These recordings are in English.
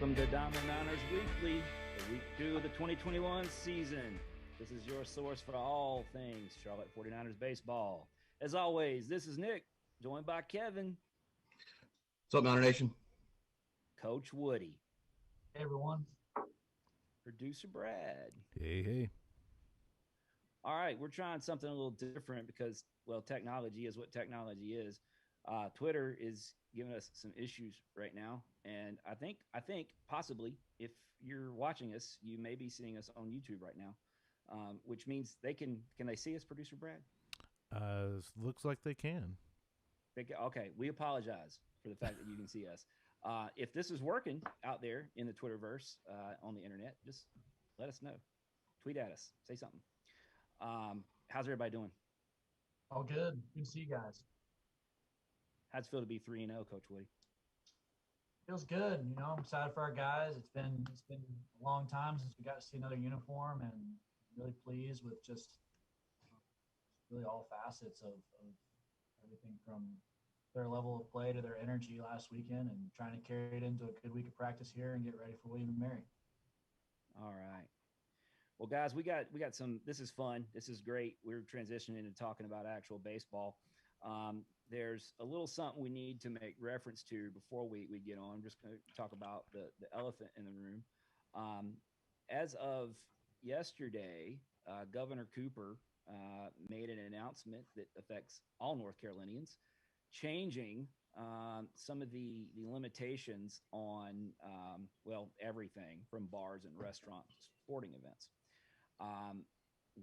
Welcome to Diamond Niners Weekly, the week 2 of the 2021 season. This is your source for all things Charlotte 49ers baseball. As always, this is Nick, joined by Kevin. What's up, Niner Nation? Coach Woody. Hey, everyone. Producer Brad. Hey. All right, we're trying something a little different because, well, technology is what technology is. Twitter is giving us some issues right now, and I think possibly if you're watching us, you may be seeing us on YouTube right now, which means they can they see us, Producer Brad? Looks like they can. Okay, we apologize for the fact that you can see us. If this is working out there in the Twitterverse on the internet, just let us know. Tweet at us. Say something. How's everybody doing? All good. Good to see you guys. How's it feel to be 3-0, Coach Woody? Feels good. You know, I'm excited for our guys. It's been a long time since we got to see another uniform, and really pleased with just really all facets of everything from their level of play to their energy last weekend, and trying to carry it into a good week of practice here and get ready for William and Mary. All right. Well, guys, we got some. This is fun. This is great. We're transitioning into talking about actual baseball. There's a little something we need to make reference to before we get on. I'm just going to talk about the elephant in the room. As of yesterday, Governor Cooper made an announcement that affects all North Carolinians, changing some of the limitations on, everything from bars and restaurants, sporting events.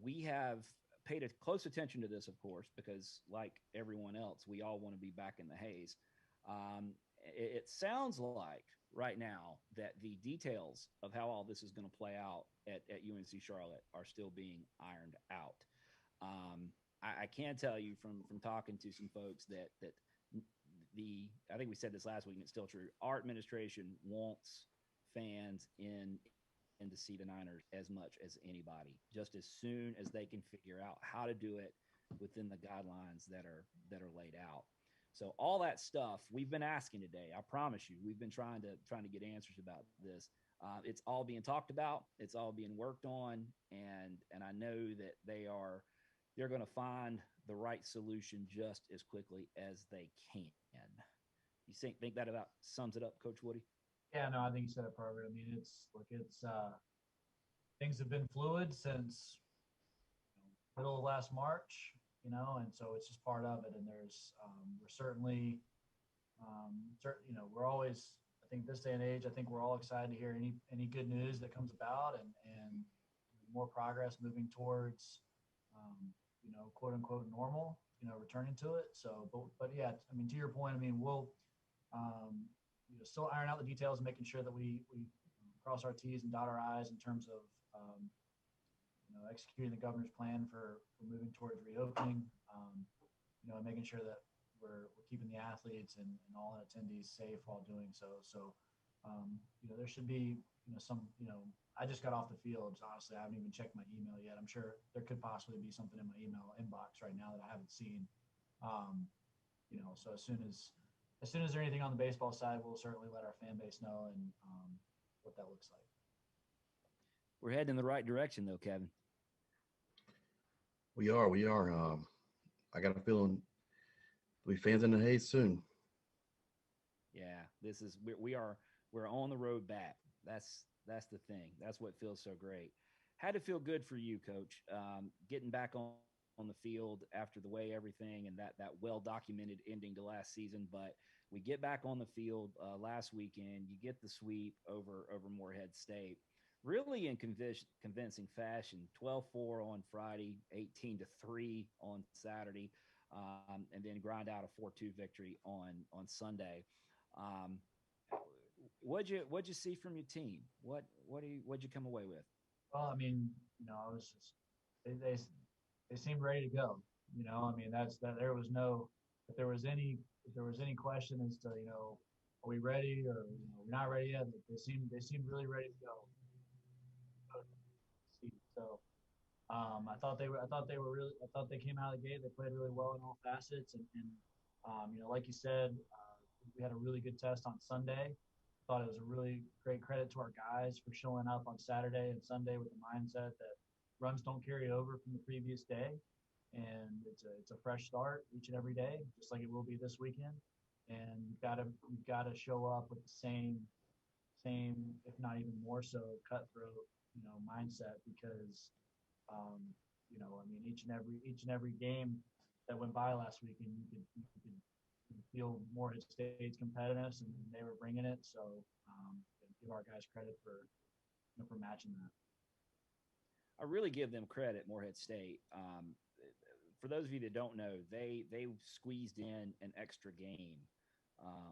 We have paid a close attention to this, of course, because like everyone else, we all want to be back in the haze. It sounds like right now that the details of how all this is going to play out at UNC Charlotte are still being ironed out. I can tell you from talking to some folks that I think we said this last week, and it's still true. Our administration wants fans in to see the Niners as much as anybody, just as soon as they can figure out how to do it within the guidelines that are laid out. So all that stuff we've been asking today, I promise you, we've been trying to get answers about this. It's all being talked about. It's all being worked on. And I know that they're going to find the right solution just as quickly as they can. You think that about sums it up, Coach Woody? Yeah, no, I think you said it perfect. I mean, things have been fluid since middle of last March, and so it's just part of it. And there's we're certainly, we're always, I think this day and age, I think we're all excited to hear any good news that comes about, and more progress moving towards, quote unquote normal, returning to it. So, but yeah, I mean, to your point, I mean, we'll still iron out the details and making sure that we cross our T's and dot our I's in terms of executing the governor's plan for moving towards reopening, and making sure that we're keeping the athletes and all attendees safe while doing so. So, there should be, some, I just got off the field. Honestly, I haven't even checked my email yet. I'm sure there could possibly be something in my email inbox right now that I haven't seen. So as soon as there's anything on the baseball side, we'll certainly let our fan base know and what that looks like. We're heading in the right direction, though, Kevin. We are. I got a feeling we'll be fans in the haze soon. Yeah, we're on the road back. That's the thing. That's what feels so great. How'd it feel good for you, Coach, getting back on the field after the way everything and that well-documented ending to last season? But we get back on the field last weekend. You get the sweep over Morehead State, really in convincing fashion. 12-4 on Friday, 18-3 on Saturday, and then grind out a 4-2 victory on Sunday. What'd you see from your team? What'd you come away with? Well, I mean, I was just they seemed ready to go. I mean, that's that. If there was any question as to, are we ready or we're not ready yet, they seemed really ready to go. So, I thought they came out of the gate. They played really well in all facets, and like you said, we had a really good test on Sunday. thought it was a really great credit to our guys for showing up on Saturday and Sunday with the mindset that runs don't carry over from the previous day, and it's a fresh start each and every day, just like it will be this weekend. And you've got to show up with the same, if not even more so, cutthroat, mindset because, um, I mean, each and every game that went by last weekend, you could feel Morehead State's competitiveness, and they were bringing it. So give our guys credit for matching that. I really give them credit, Morehead State. For those of you that don't know, they squeezed in an extra game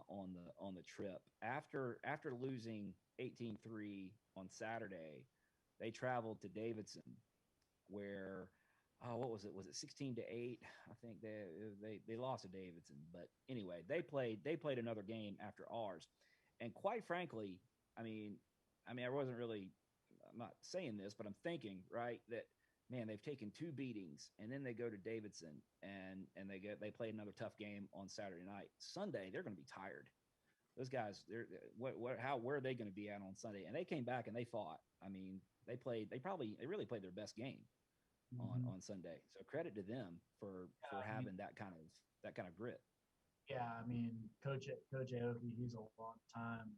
on the trip after losing 18-3 on Saturday. They traveled to Davidson, where what was it? Was it 16-8? I think they lost to Davidson, but anyway, they played another game after ours, and quite frankly, I mean, I wasn't really. I'm not saying this, but I'm thinking, right, that man, they've taken 2 beatings, and then they go to Davidson, and they play another tough game on Saturday night. Sunday, they're going to be tired. Those guys, where are they going to be at on Sunday? And they came back and they fought. I mean, they really played their best game on Sunday. So credit to them for having that kind of grit. Yeah, I mean, Coach Aoki, he's a long time.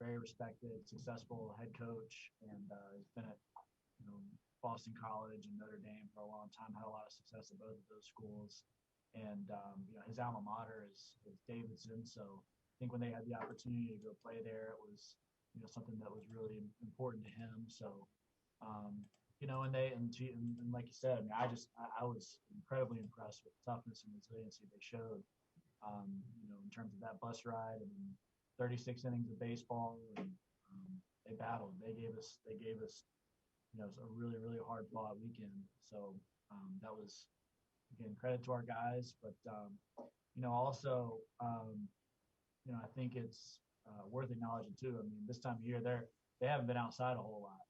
Very respected, successful head coach, and he's been at Boston College and Notre Dame for a long time. Had a lot of success at both of those schools, and his alma mater is Davidson. So I think when they had the opportunity to go play there, it was something that was really important to him. So and like you said, I mean, I was incredibly impressed with the toughness and resiliency they showed. In terms of that bus ride and 36 innings of baseball, and they battled. They gave us a really, really hard fought weekend. So that was, again, credit to our guys, but also I think it's worth acknowledging too. I mean, this time of year they haven't been outside a whole lot.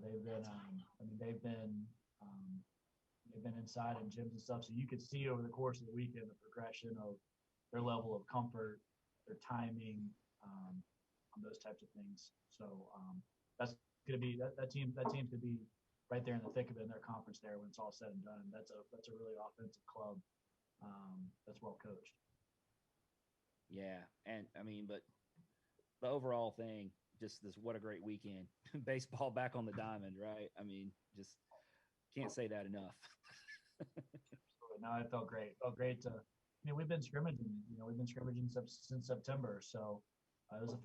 They've been inside in gyms and stuff. So you could see over the course of the weekend the progression of their level of comfort, their timing, on those types of things. So that's going to be that team could be right there in the thick of it in their conference there when it's all said and done. That's a really offensive club that's well coached. Yeah, and I mean, but the overall thing, just this, what a great weekend. Baseball back on the diamond, right? I mean, just can't say that enough. No, it felt great. It felt great to. We've been scrimmaging. We've been scrimmaging since September. So it was the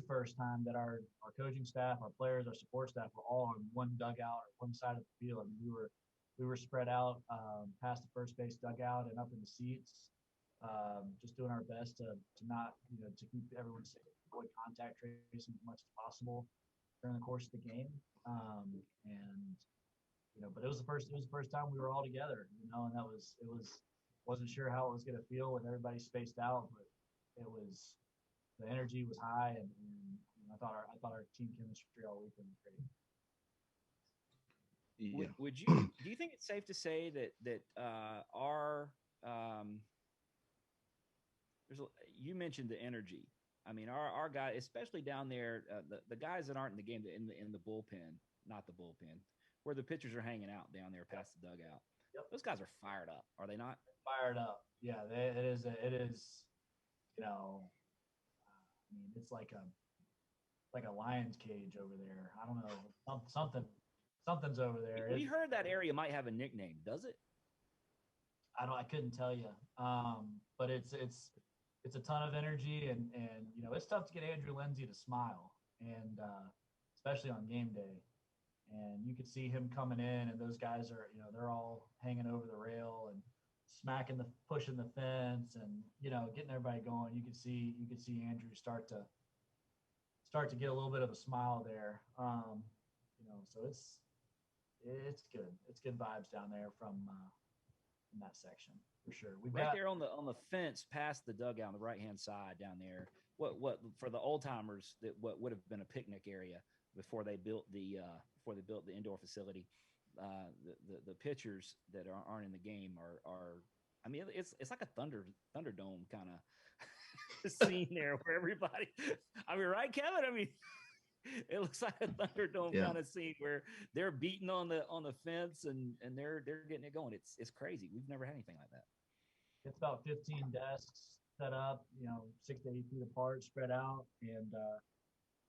first time that our coaching staff, our players, our support staff were all on one dugout or one side of the field. I mean, we were spread out past the first base dugout and up in the seats, just doing our best to not to keep everyone safe, avoid contact tracing as much as possible during the course of the game. But it was the first time we were all together. And wasn't sure how it was going to feel with everybody spaced out, but the energy was high, and I thought our team chemistry all weekend was great. Yeah. Do you think it's safe to say that our you mentioned the energy? I mean, our guy, especially down there, the guys that aren't in the game, in the bullpen, not the bullpen, where the pitchers are hanging out down there past the dugout. Yep. Those guys are fired up, are they not? Fired up, yeah. It is. It's like a lion's cage over there. I don't know, something's over there. We heard that area might have a nickname. Does it? I couldn't tell you. But it's a ton of energy, and it's tough to get Andrew Lindsay to smile, and especially on game day. And you could see him coming in, and those guys are, they're all hanging over the rail and pushing the fence, and getting everybody going. You could see Andrew start to get a little bit of a smile there. So it's good. It's good vibes down there from that section for sure. We've got there on the fence past the dugout on the right hand side down there. What for the old timers, that what would have been a picnic area before they built the indoor facility. The pitchers that aren't in the game are I mean, it's like a Thunderdome kind of scene there where everybody. I mean, right, Kevin? I mean, it looks like a Thunderdome Yeah. kind of scene where they're beating on the fence and they're getting it going. It's crazy. We've never had anything like that. It's about 15 desks set up, 6 to 8 feet apart, spread out, and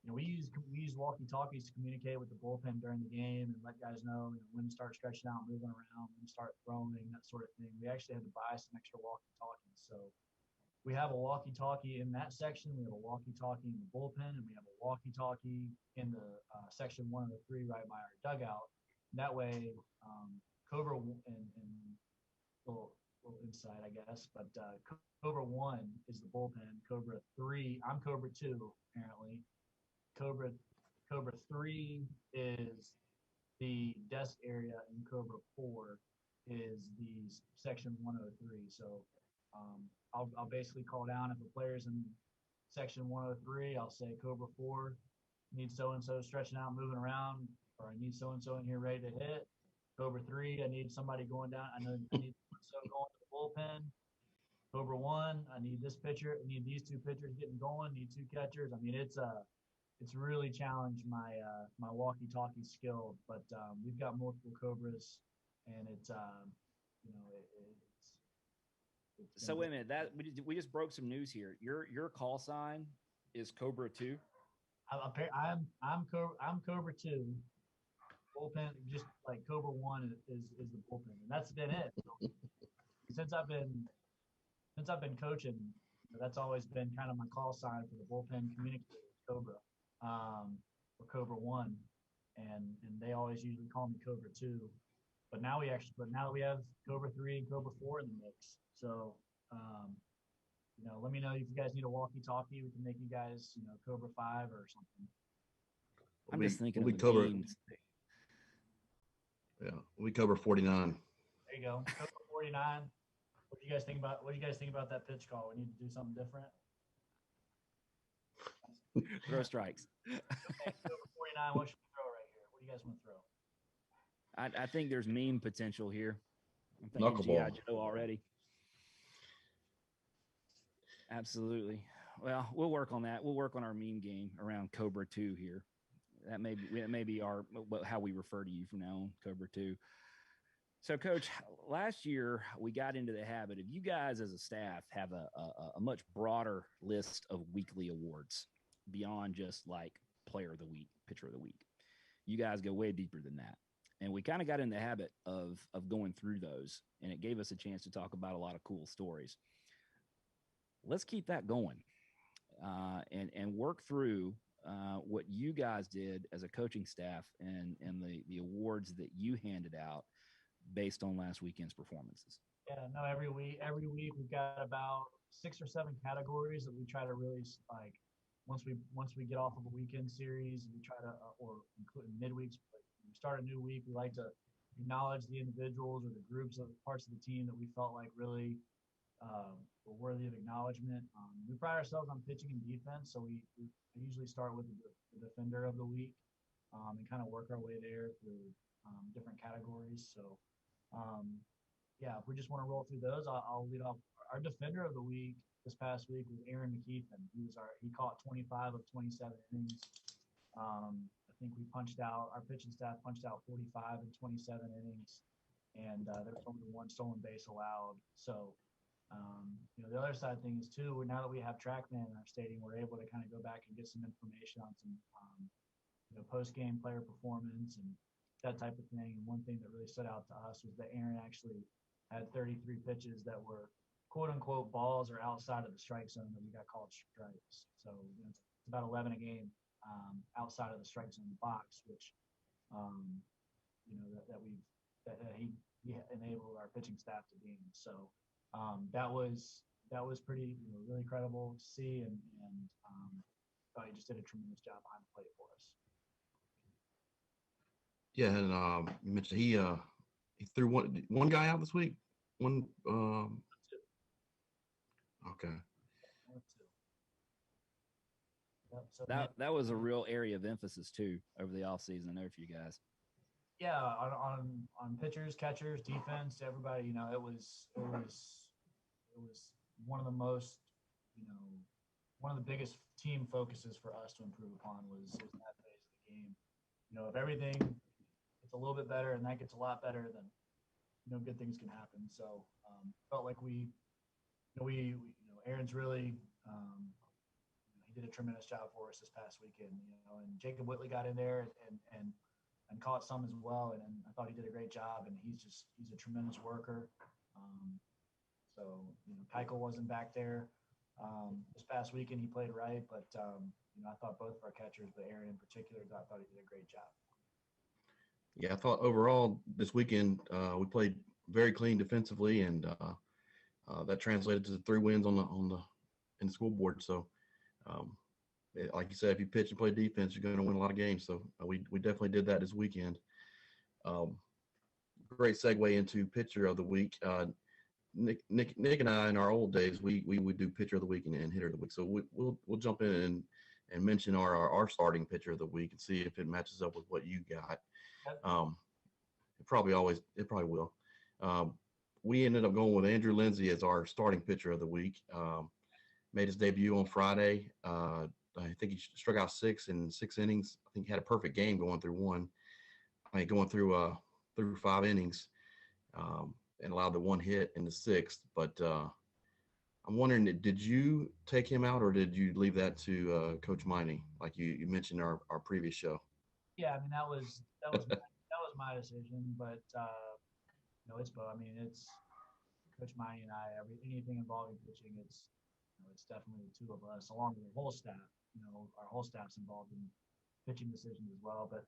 we use walkie-talkies to communicate with the bullpen during the game and let guys know, when to start stretching out, moving around, when to start throwing, that sort of thing. We actually had to buy some extra walkie-talkies, so we have a walkie-talkie in that section. We have a walkie-talkie in the bullpen, and we have a walkie-talkie in the section 103 right by our dugout. That way, Cobra and little inside, I guess, but Cobra 1 is the bullpen. Cobra 3, I'm Cobra 2 apparently. Cobra 3 is the desk area, and Cobra 4 is the section 103. So I'll basically call down if a player's in section 103. I'll say Cobra 4 needs so and so stretching out, moving around, or I need so and so in here ready to hit. Cobra 3, I need somebody going down. I need so going to the bullpen. Cobra 1, I need this pitcher. I need these two pitchers getting going. Need two catchers. I mean, it's really challenged my my walkie-talkie skill, but we've got multiple Cobras, and it's So wait a minute, that we just broke some news here. Your call sign is Cobra 2. I'm Cobra 2. Bullpen, just like Cobra 1 is the bullpen, and that's been it. So, since I've been coaching, that's always been kind of my call sign for the bullpen communicator, Cobra, or Cobra 1, and they always usually call me Cobra 2. But now we have Cobra 3 and Cobra 4 in the mix. So, let me know if you guys need a walkie-talkie. We can make you guys, Cobra 5 or something. I'm just thinking we of the cover. memes. Yeah, we cover 49. There you go, Cobra 49. What do you guys think about that pitch call? We need to do something different. Throw strikes. Okay, Cobra 49. What should we throw right here? What do you guys want to throw? I think there's meme potential here. I'm thinking Knuckleball. G.I. Joe already. Absolutely. Well, we'll work on that. We'll work on our meme game around Cobra 2 here. That may be how we refer to you from now on, Cobra 2. So, Coach, last year we got into the habit of you guys as a staff have a much broader list of weekly awards beyond just like Player of the Week, Pitcher of the Week. You guys go way deeper than that. And we kind of got in the habit of going through those, and it gave us a chance to talk about a lot of cool stories. Let's keep that going and work through what you guys did as a coaching staff and the awards that you handed out based on last weekend's performances. Yeah, no, every week we've got about 6 or 7 categories that we try to really like. Once we get off of a weekend series, we try to or including midweeks. We start a new week. We like to acknowledge the individuals or the groups of parts of the team that we felt like really were worthy of acknowledgement. We pride ourselves on pitching and defense, so we usually start with the defender of the week and kind of work our way there through different categories. So, if we just want to roll through those, I'll lead off. Our defender of the week this past week was Aaron McKeithen. He caught 25 of 27 innings. I think our pitching staff punched out 45 in 27 innings, and there was only one stolen base allowed. So, the other side of things too, now that we have TrackMan in our stadium, we're able to kind of go back and get some information on some, post-game player performance and that type of thing. And one thing that really stood out to us was that Aaron actually had 33 pitches that were quote-unquote balls or outside of the strike zone that we got called strikes. So it's about 11 a game outside of the strike zone box, which that he enabled our pitching staff to be in. So that was pretty really credible to see, and thought he just did a tremendous job behind the plate for us. Yeah, and you mentioned he threw one guy out this week. One. Okay. Yep, so That was a real area of emphasis too over the offseason. I know for you guys. Yeah, on pitchers, catchers, defense, everybody. It was one of the most one of the biggest team focuses for us to improve upon was that phase of the game. If everything gets a little bit better and that gets a lot better, then good things can happen. So felt like Aaron's really he did a tremendous job for us this past weekend. And Jacob Whitley got in there and caught some as well, and I thought he did a great job. And he's a tremendous worker. So Keuchel wasn't back there this past weekend. He played right, but I thought both of our catchers, but Aaron in particular, I thought he did a great job. Yeah, I thought overall this weekend we played very clean defensively, and that translated to the 3 wins in the scoreboard. So, like you said, if you pitch and play defense, you're going to win a lot of games. So we definitely did that this weekend. Great segue into pitcher of the week. Nick and I, in our old days, we would do pitcher of the week and hitter of the week. So we'll jump in and mention our starting pitcher of the week and see if it matches up with what you got. It probably will. We ended up going with Andrew Lindsay as our starting pitcher of the week. Made his debut on Friday. I think he struck out 6 in 6 innings. I think he had a perfect game going through 5 innings, and allowed the 1 hit in the 6th. But I'm wondering, did you take him out or did you leave that to Coach Miney, like you mentioned our previous show? Yeah, I mean that was my decision, but it's both. I mean, it's Coach Miney and I. Anything involving pitching, it's definitely the 2 of us, along with the whole staff. Our whole staff's involved in pitching decisions as well. But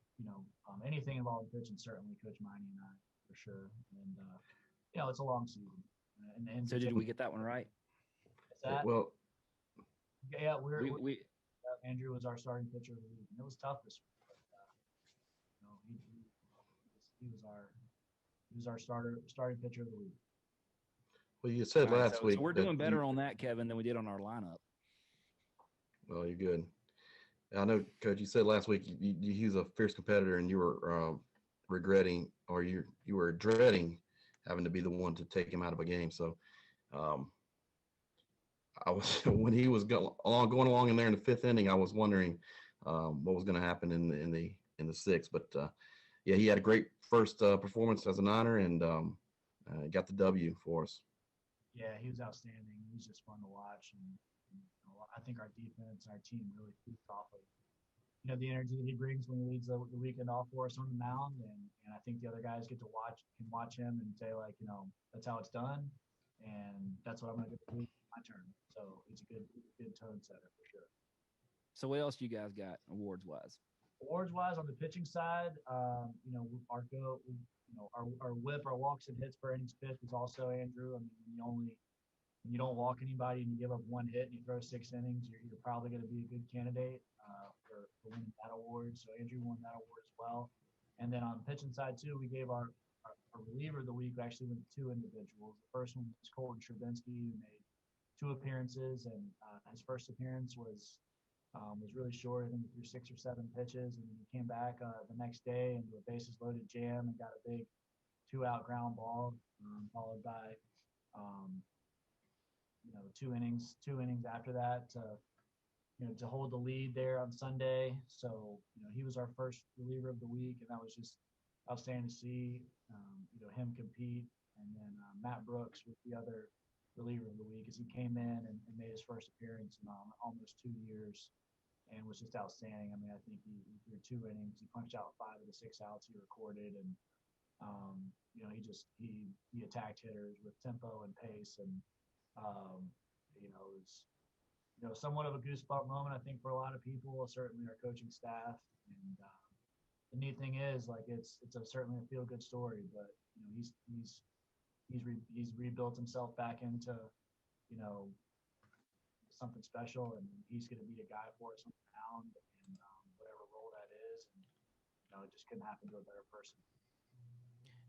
anything involving pitching, certainly Coach Miney and I for sure. And it's a long season. And So did we get that one right? Well, yeah, Andrew was our starting pitcher of the week, and it was tough this week. But, he was our starting pitcher of the week. Well, you said last week. So we're doing better on that, Kevin, than we did on our lineup. Well, you're good. I know, Coach, you said last week he was a fierce competitor, and you were regretting, or you were dreading having to be the one to take him out of a game. So I was when he was going along in there in the 5th inning, I was wondering what was going to happen in the 6th. But yeah, he had a great first performance as a Niner, and got the W for us. Yeah, he was outstanding. He was just fun to watch, and I think our defense, our team really feeds off of the energy that he brings when he leads the weekend off for us on the mound, and I think the other guys can watch him and say, like, that's how it's done, and that's what I'm going to do my turn. So he's a good tone setter for sure. So what else you guys got awards wise? Awards wise, on the pitching side, our whip, our walks and hits per innings pitched was also Andrew. I mean, when you don't walk anybody and you give up 1 hit and you throw 6 innings, you're probably going to be a good candidate for winning that award. So Andrew won that award as well. And then on the pitching side too, we gave our reliever of the week. We actually went to 2 individuals. The first one was Colton Stravinsky, who made 2 appearances, and his first appearance was really short. I think he threw 6 or 7 pitches, and he came back the next day into a bases loaded jam and got a big 2-out ground ball, followed by 2 innings after that to hold the lead there on Sunday. So he was our first reliever of the week, and that was just outstanding to see him compete. And then Matt Brooks was the other reliever of the week, as he came in and made his first appearance in almost 2 years, and was just outstanding. I mean, I think he threw 2 innings. He punched out 5 of the 6 outs he recorded, and he attacked hitters with tempo and pace, and it was somewhat of a goosebump moment, I think, for a lot of people, certainly our coaching staff. And the neat thing is, like, it's certainly a feel good story, but he's rebuilt himself back into something special, and he's going to be a guy for us on the mound, and whatever role that is, and it just couldn't happen to a better person.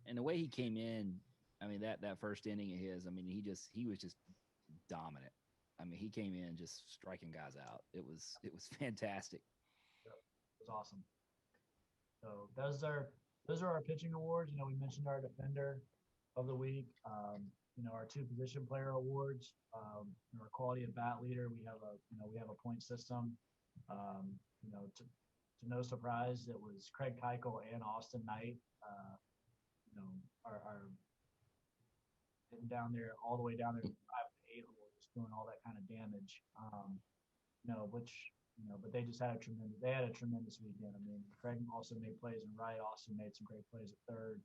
And the way he came in, I mean, that first inning of his, I mean, he was just dominant. I mean, he came in just striking guys out. It was fantastic. Yep, it was awesome. So those are our pitching awards. We mentioned our defender. of the week. Our 2 position player awards, our quality of bat leader. We have a point system. To no surprise, it was Craig Keuchel and Austin Knight. Are hitting down there all the way down there to 5 to 8 hole, just doing all that kind of damage. But they just had a tremendous weekend. I mean, Craig also made plays in right. Austin made some great plays at third.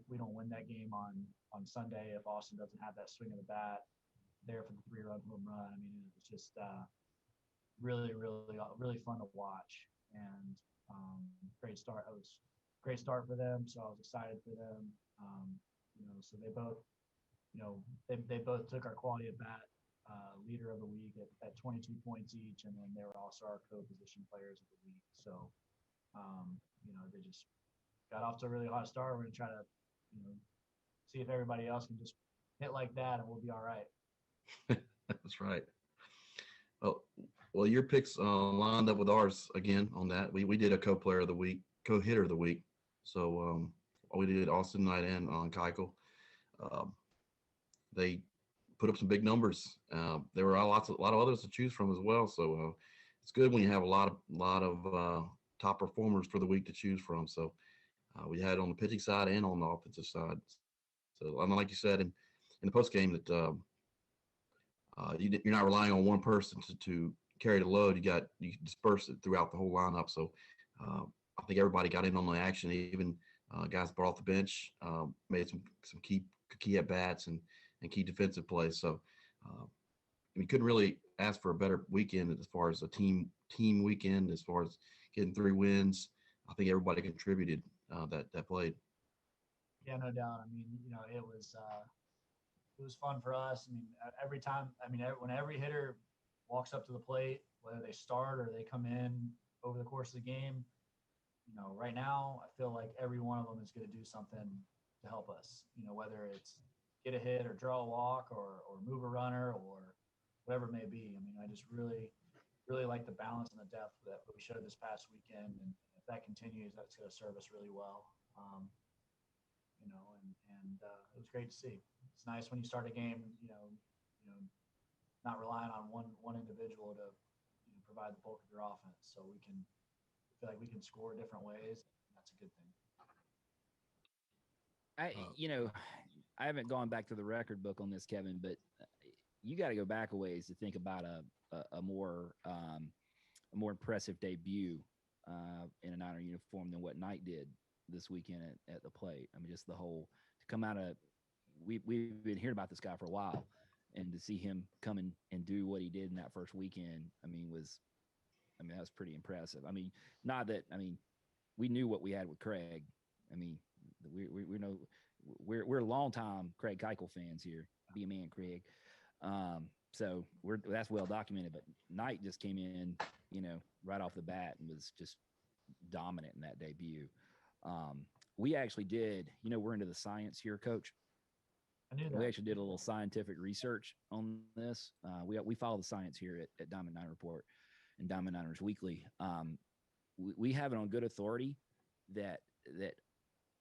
We don't win that game on Sunday if Austin doesn't have that swing of the bat there for the 3-run home run. I mean, it was just really, really, really fun to watch, and great start. It was a great start for them, so I was excited for them. So they both, they both took our quality of bat leader of the week at 22 points each, and then they were also our co-position players of the week. So, they just got off to a really hot start. We're going to try to, see if everybody else can just hit like that, and we'll be all right. That's right. Well, your picks lined up with ours again on that. We did a co-player of the week, co-hitter of the week. So we did Austin Knight and Keuchel. They put up some big numbers. There were a lot of others to choose from as well. So it's good when you have a lot of top performers for the week to choose from. So we had on the pitching side and on the offensive side. So like you said in the post game that you're not relying on one person to carry the load. You disperse it throughout the whole lineup. So I think everybody got in on the action. Even guys brought off the bench, made some key at bats and key defensive plays. So we couldn't really ask for a better weekend as far as a team weekend, as far as getting 3 wins. I think everybody contributed that played. Yeah, no doubt. I mean, it was fun for us. I mean, every time. I mean, when every hitter walks up to the plate, whether they start or they come in over the course of the game, right now I feel like every one of them is going to do something to help us. Whether it's get a hit or draw a walk or move a runner or whatever it may be. I mean, I just really, really like the balance and the depth that we showed this past weekend, and if that continues, that's going to serve us really well. It was great to see. It's nice when you start a game, not relying on one individual to provide the bulk of your offense. So we feel like we can score different ways. That's a good thing. I haven't gone back to the record book on this, Kevin, but you got to go back a ways to think about a more impressive debut in a Niner uniform than what Knight did this weekend at the plate. I mean, just the whole to come out of we've been hearing about this guy for a while, and to see him come in and do what he did in that first weekend, that was pretty impressive. I mean, we knew what we had with Craig. I mean, we know we're longtime Craig Keuchel fans here. Be a man, Craig. So that's well documented. But Knight just came in, right off the bat and was just dominant in that debut. We actually did, we're into the science here, Coach. I knew that. We actually did a little scientific research on this. We follow the science here at Diamond Nine Report and Diamond Niners Weekly. We have it on good authority that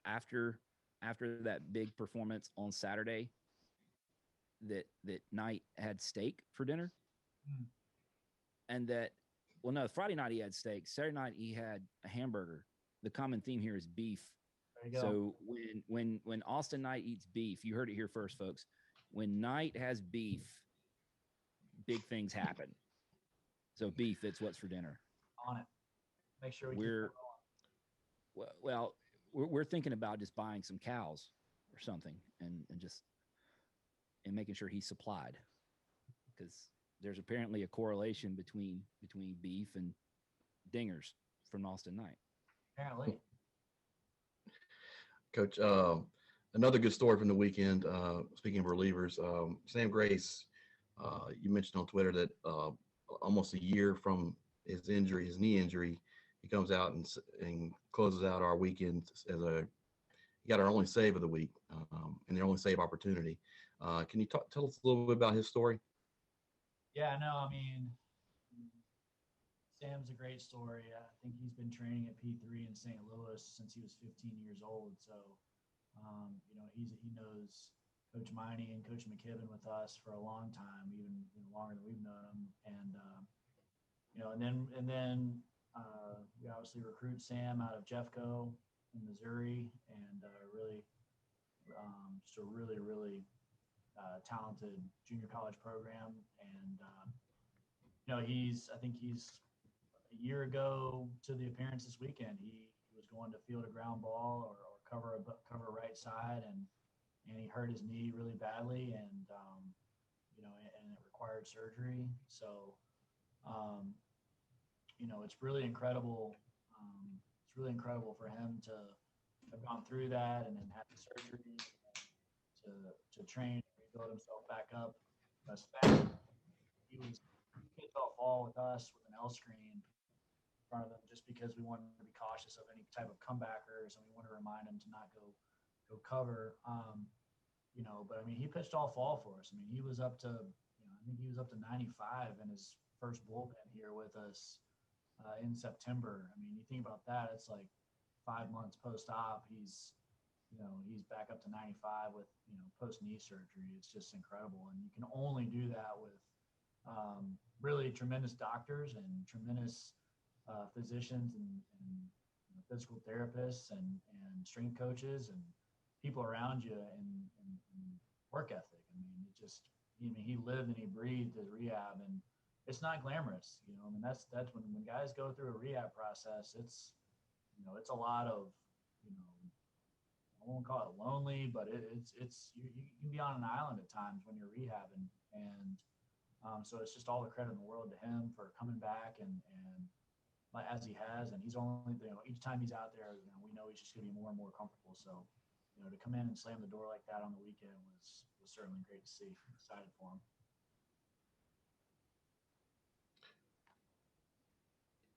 after that big performance on Saturday, that Knight had steak for dinner, and Friday night he had steak. Saturday night he had a hamburger. The common theme here is beef. There you go. So when Austin Knight eats beef, you heard it here first, folks. When Knight has beef, big things happen. So beef, it's what's for dinner. On it. Make sure we're thinking about just buying some cows or something and making sure he's supplied, because there's apparently a correlation between beef and dingers from Austin Knight. Apparently. Coach, another good story from the weekend, speaking of relievers, Sam Grace, you mentioned on Twitter that almost a year from his knee injury, he comes out and closes out our weekend as he got our only save of the week, and their only save opportunity. Can you tell us a little bit about his story? Yeah, no, I mean, Sam's a great story. I think he's been training at P3 in St. Louis since he was 15 years old. So He knows Coach Miney and Coach McKibben with us for a long time, even longer than we've known them. And we obviously recruit Sam out of Jeffco in Missouri, and just a really talented junior college program. And I think he's a year ago to the appearance this weekend. He was going to field a ground ball or cover a right side, and he hurt his knee really badly, and it required surgery. So, it's really incredible. It's really incredible for him to have gone through that and then have the surgery to train and rebuild himself back up. As fast he hit off all with us with an L screen in front of him, just because we wanted to be cautious of any type of comebackers, and we want to remind him to not go cover. But I mean, he pitched all fall for us. I mean, he was up to, I think he was up to 95 in his first bullpen here with us in September. I mean, you think about that, it's like 5 months post-op. He's back up to 95 with, post knee surgery. It's just incredible. And you can only do that with really tremendous doctors and tremendous physicians and physical therapists and strength coaches and people around you and work ethic. I mean, he lived and he breathed his rehab, and it's not glamorous. I mean, that's when guys go through a rehab process, it's a lot of, I won't call it lonely, but it's you can be on an island at times when you're rehabbing. And so it's just all the credit in the world to him for coming back and as he has. And he's only, each time he's out there, we know he's just going to be more and more comfortable. So, to come in and slam the door like that on the weekend was certainly great to see. I'm excited for him.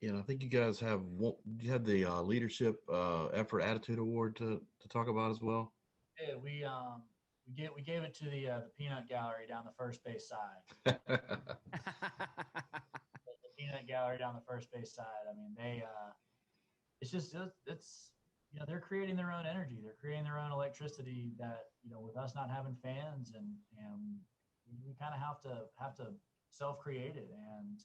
Yeah, and I think you guys you had the leadership effort attitude award to talk about as well. Yeah, we gave it to the peanut gallery down the first base side. The peanut gallery down the first base side. I mean, they're creating their own energy. They're creating their own electricity that, with us not having fans, and we kind of have to self-create it. And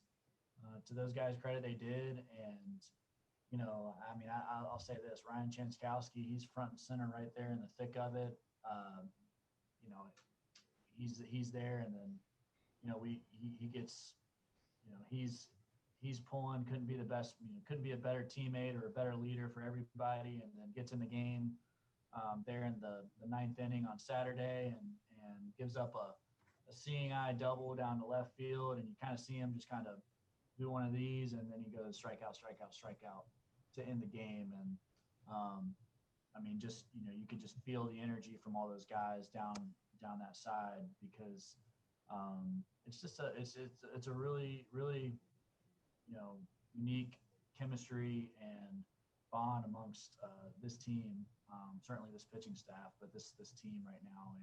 to those guys' credit, they did. And, I mean, I'll say this, Ryan Chanskowski, he's front and center right there in the thick of it. He's there. And then, he gets, he's pulling, couldn't be the best, couldn't be a better teammate or a better leader for everybody, and then gets in the game there in the ninth inning on Saturday and gives up a seeing eye double down to left field, and you kind of see him just kind of do one of these, and then he goes strikeout to end the game. And I mean, just, you could just feel the energy from all those guys down that side, because it's just it's a really unique chemistry and bond amongst this team, certainly this pitching staff, but this team right now,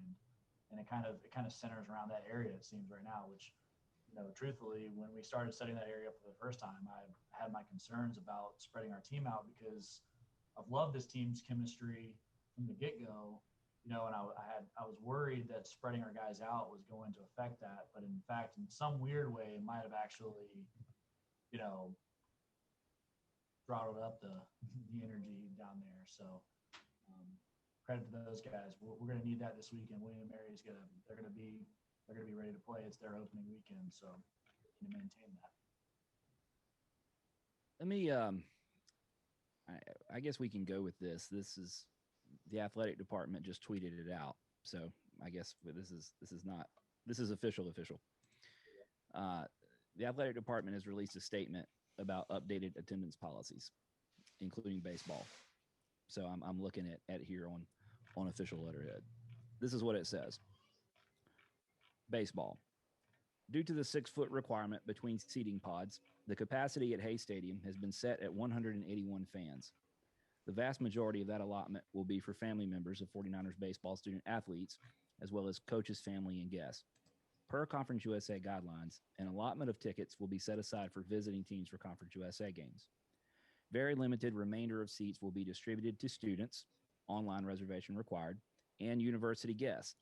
and it kind of centers around that area, it seems, right now, which, truthfully, when we started setting that area up for the first time, I had my concerns about spreading our team out, because I've loved this team's chemistry from the get-go, and I was worried that spreading our guys out was going to affect that, but in fact, in some weird way, it might have actually, throttled up the energy down there. So credit to those guys. We're going to need that this weekend. William & Mary's they're going to be ready to play. It's their opening weekend, so we need to maintain that. Let me I guess we can go with this. This is the athletic department just tweeted it out, so I guess this is official. The athletic department has released a statement about updated attendance policies, including baseball. So I'm looking at here on official letterhead. This is what it says. Baseball. Due to the 6-foot requirement between seating pods, the capacity at Hayes Stadium has been set at 181 fans. The vast majority of that allotment will be for family members of 49ers baseball student athletes, as well as coaches, family, and guests. Per Conference USA guidelines, an allotment of tickets will be set aside for visiting teams for Conference USA games. Very limited remainder of seats will be distributed to students, online reservation required, and university guests,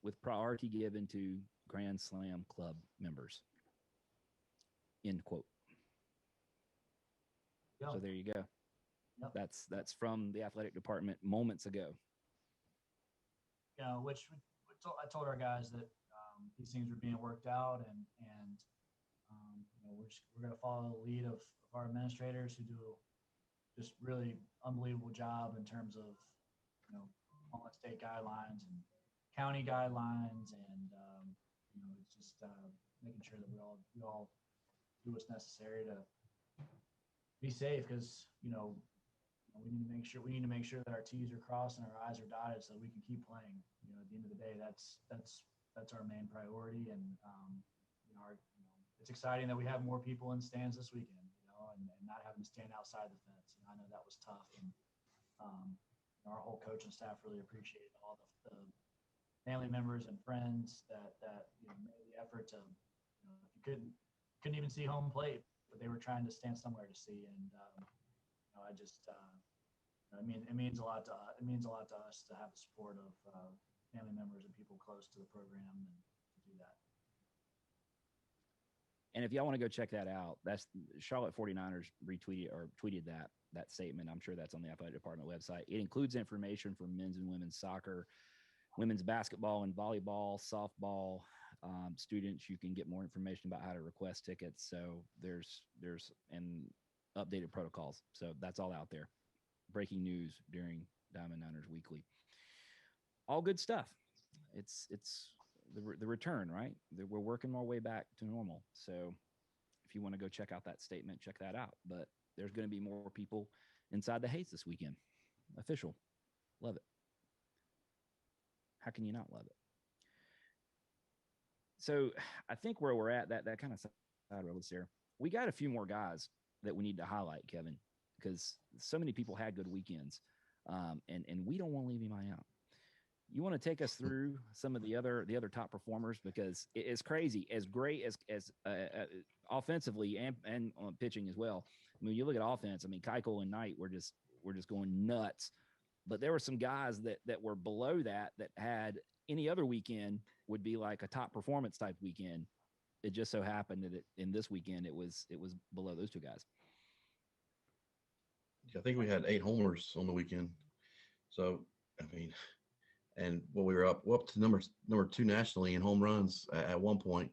with priority given to Grand Slam Club members. End quote. Yeah. So there you go. Yep. That's from the athletic department moments ago. You know, which I told our guys that these things were being worked out, and you know, we're going to follow the lead of our administrators who do just really unbelievable job in terms of, you know, all the state guidelines and county guidelines, and you know, it's just making sure that we all do what's necessary to be safe, because we need to make sure that our T's are crossed and our I's are dotted so we can keep playing. You know, at the end of the day, that's our main priority, and it's exciting that we have more people in stands this weekend, and not having to stand outside the fence. And I know that was tough, and our whole coaching staff really appreciated all the family members and friends that made the effort to, if you couldn't even see home plate, but they were trying to stand somewhere to see. And I just it means a lot to us to have the support of family members and people close to the program and to do that. And if y'all want to go check that out, that's Charlotte 49ers tweeted that statement. I'm sure that's on the athletic department website. It includes information for men's and women's soccer, women's basketball and volleyball, softball. Students, you can get more information about how to request tickets. So there's and updated protocols. So that's all out there. Breaking news during Diamond Niners Weekly. All good stuff. It's the return, right? We're working our way back to normal. So if you want to go check out that statement, check that out. But there's going to be more people inside the Haze this weekend. Official. Love it. How can you not love it? So I think where we're at, that kind of side road there, we got a few more guys that we need to highlight, Kevin, because so many people had good weekends, and we don't want to leave anybody out. You want to take us through some of the other top performers, because it's crazy, as great as offensively and on pitching as well. I mean, you look at offense. I mean, Keuchel and Knight were just going nuts, but there were some guys that were below that had any other weekend would be like a top performance type weekend. It just so happened that in this weekend it was below those two guys. I think we had 8 homers on the weekend. So I mean. And we were up to number 2 nationally in home runs at one point.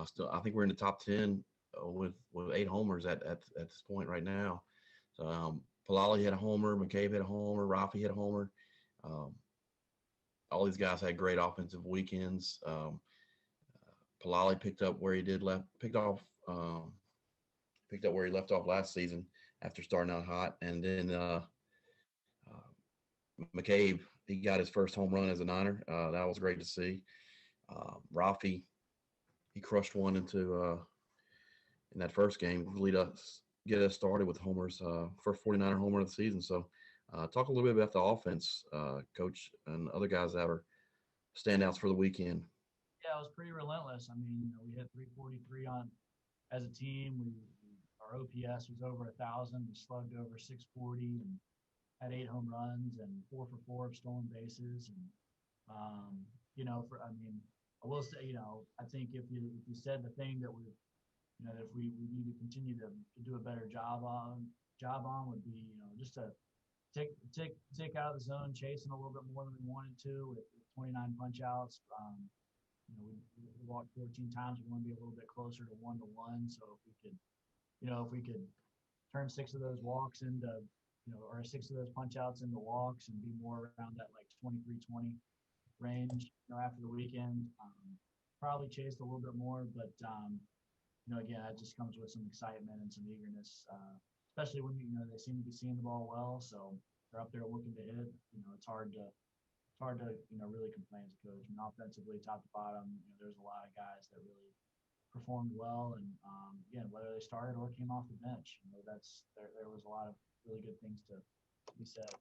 Still, I think we're in the top 10 with 8 homers at this point right now. So Palali hit a homer, McCabe hit a homer, Rafi hit a homer. All these guys had great offensive weekends. Palali picked up where he left off last season after starting out hot, and then McCabe, he got his first home run as a Niner. That was great to see. Rafi, he crushed one into in that first game, get us started with homers, first 49er homer of the season. So talk a little bit about the offense, Coach, and other guys that were standouts for the weekend. Yeah, it was pretty relentless. I mean, we hit 343 as a team. Our OPS was over 1,000. We slugged over 640 and had 8 home runs and 4 for 4 of stolen bases. And, I will say, I think if you said the thing that if we need to continue to do a better job on would be, just to take out of the zone, chasing a little bit more than we wanted to with 29 punch outs. We walked 14 times. We want to be a little bit closer to 1-1. So if we could turn 6 of those walks into, or 6 of those punch outs into walks and be more around that like 23-20 range, after the weekend, probably chased a little bit more, but again, that just comes with some excitement and some eagerness, especially when, they seem to be seeing the ball well. So they're up there looking to hit. It's hard to really complain as a coach. I mean, offensively, top to bottom, there's a lot of guys that really performed well. And again, whether they started or came off the bench, there was a lot of really good things to be said.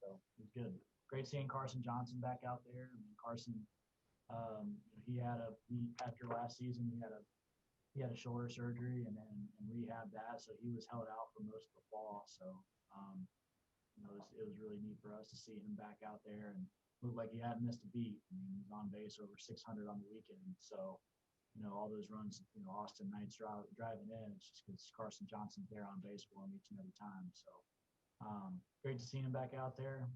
So it was good. Great seeing Carson Johnson back out there. I mean, Carson, after last season, he had a shoulder surgery and rehabbed that, so he was held out for most of the fall. So it was really neat for us to see him back out there, and looked like he hadn't missed a beat. I mean, he was on base over 600 on the weekend. So, all those runs, Austin Knight's driving in, it's just because Carson Johnson's there on base for him each and every time. So, great to see him back out there.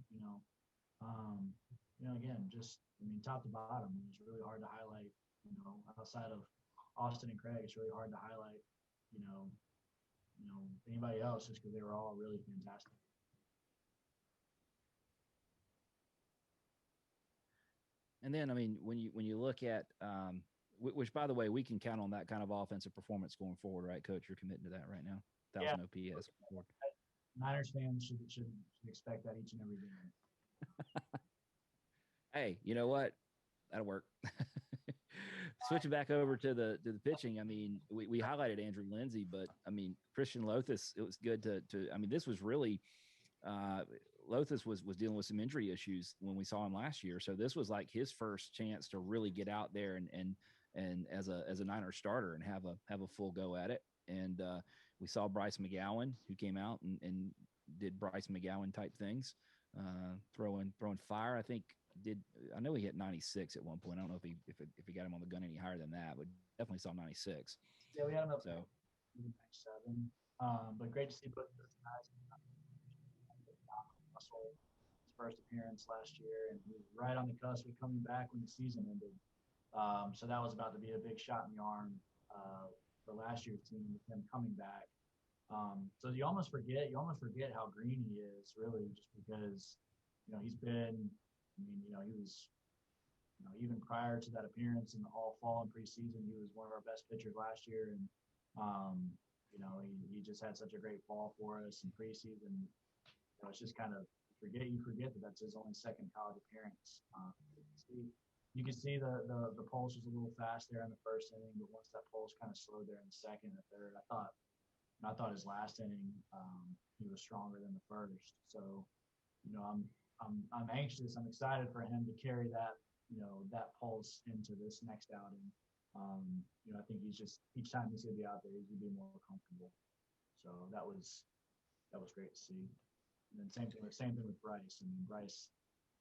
Again, just, top to bottom, it's really hard to highlight, outside of Austin and Craig, it's really hard to highlight, anybody else just because they were all really fantastic. And then, when you look at, which by the way, we can count on that kind of offensive performance going forward, right, Coach? You're committing to that right now. 1,000 OPS. Niners fans should expect that each and every game. Hey, you know what? That'll work. Switching back over to the pitching, we highlighted Andrew Lindsey, but Christian Lothus, it was good to this was really Lothus was dealing with some injury issues when we saw him last year. So this was like his first chance to really get out there and as a Niner starter and have a full go at it. And we saw Bryce McGowan, who came out and did Bryce McGowan type things, throwing fire. I know he hit 96 at one point. I don't know if he got him on the gun any higher than that, but definitely saw 96. Yeah, we had him up to 97. But great to see both those guys. Russell, his first appearance last year, and he was right on the cusp of coming back when the season ended. So that was about to be a big shot in the arm for last year's team with him coming back. So you almost forget how green he is, really, just because he's been. He was, even prior to that appearance in the fall and preseason, he was one of our best pitchers last year. And, he just had such a great fall for us in preseason. It's just kind of, you forget that that's his only second college appearance. You can see the pulse was a little fast there in the first inning, but once that pulse kind of slowed there in the second and third, I thought his last inning, he was stronger than the first. So, I'm anxious. I'm excited for him to carry that, that pulse into this next outing. I think he's just, each time he's going to be out there, he's going to be more comfortable. So that was great to see. And then same thing with Bryce.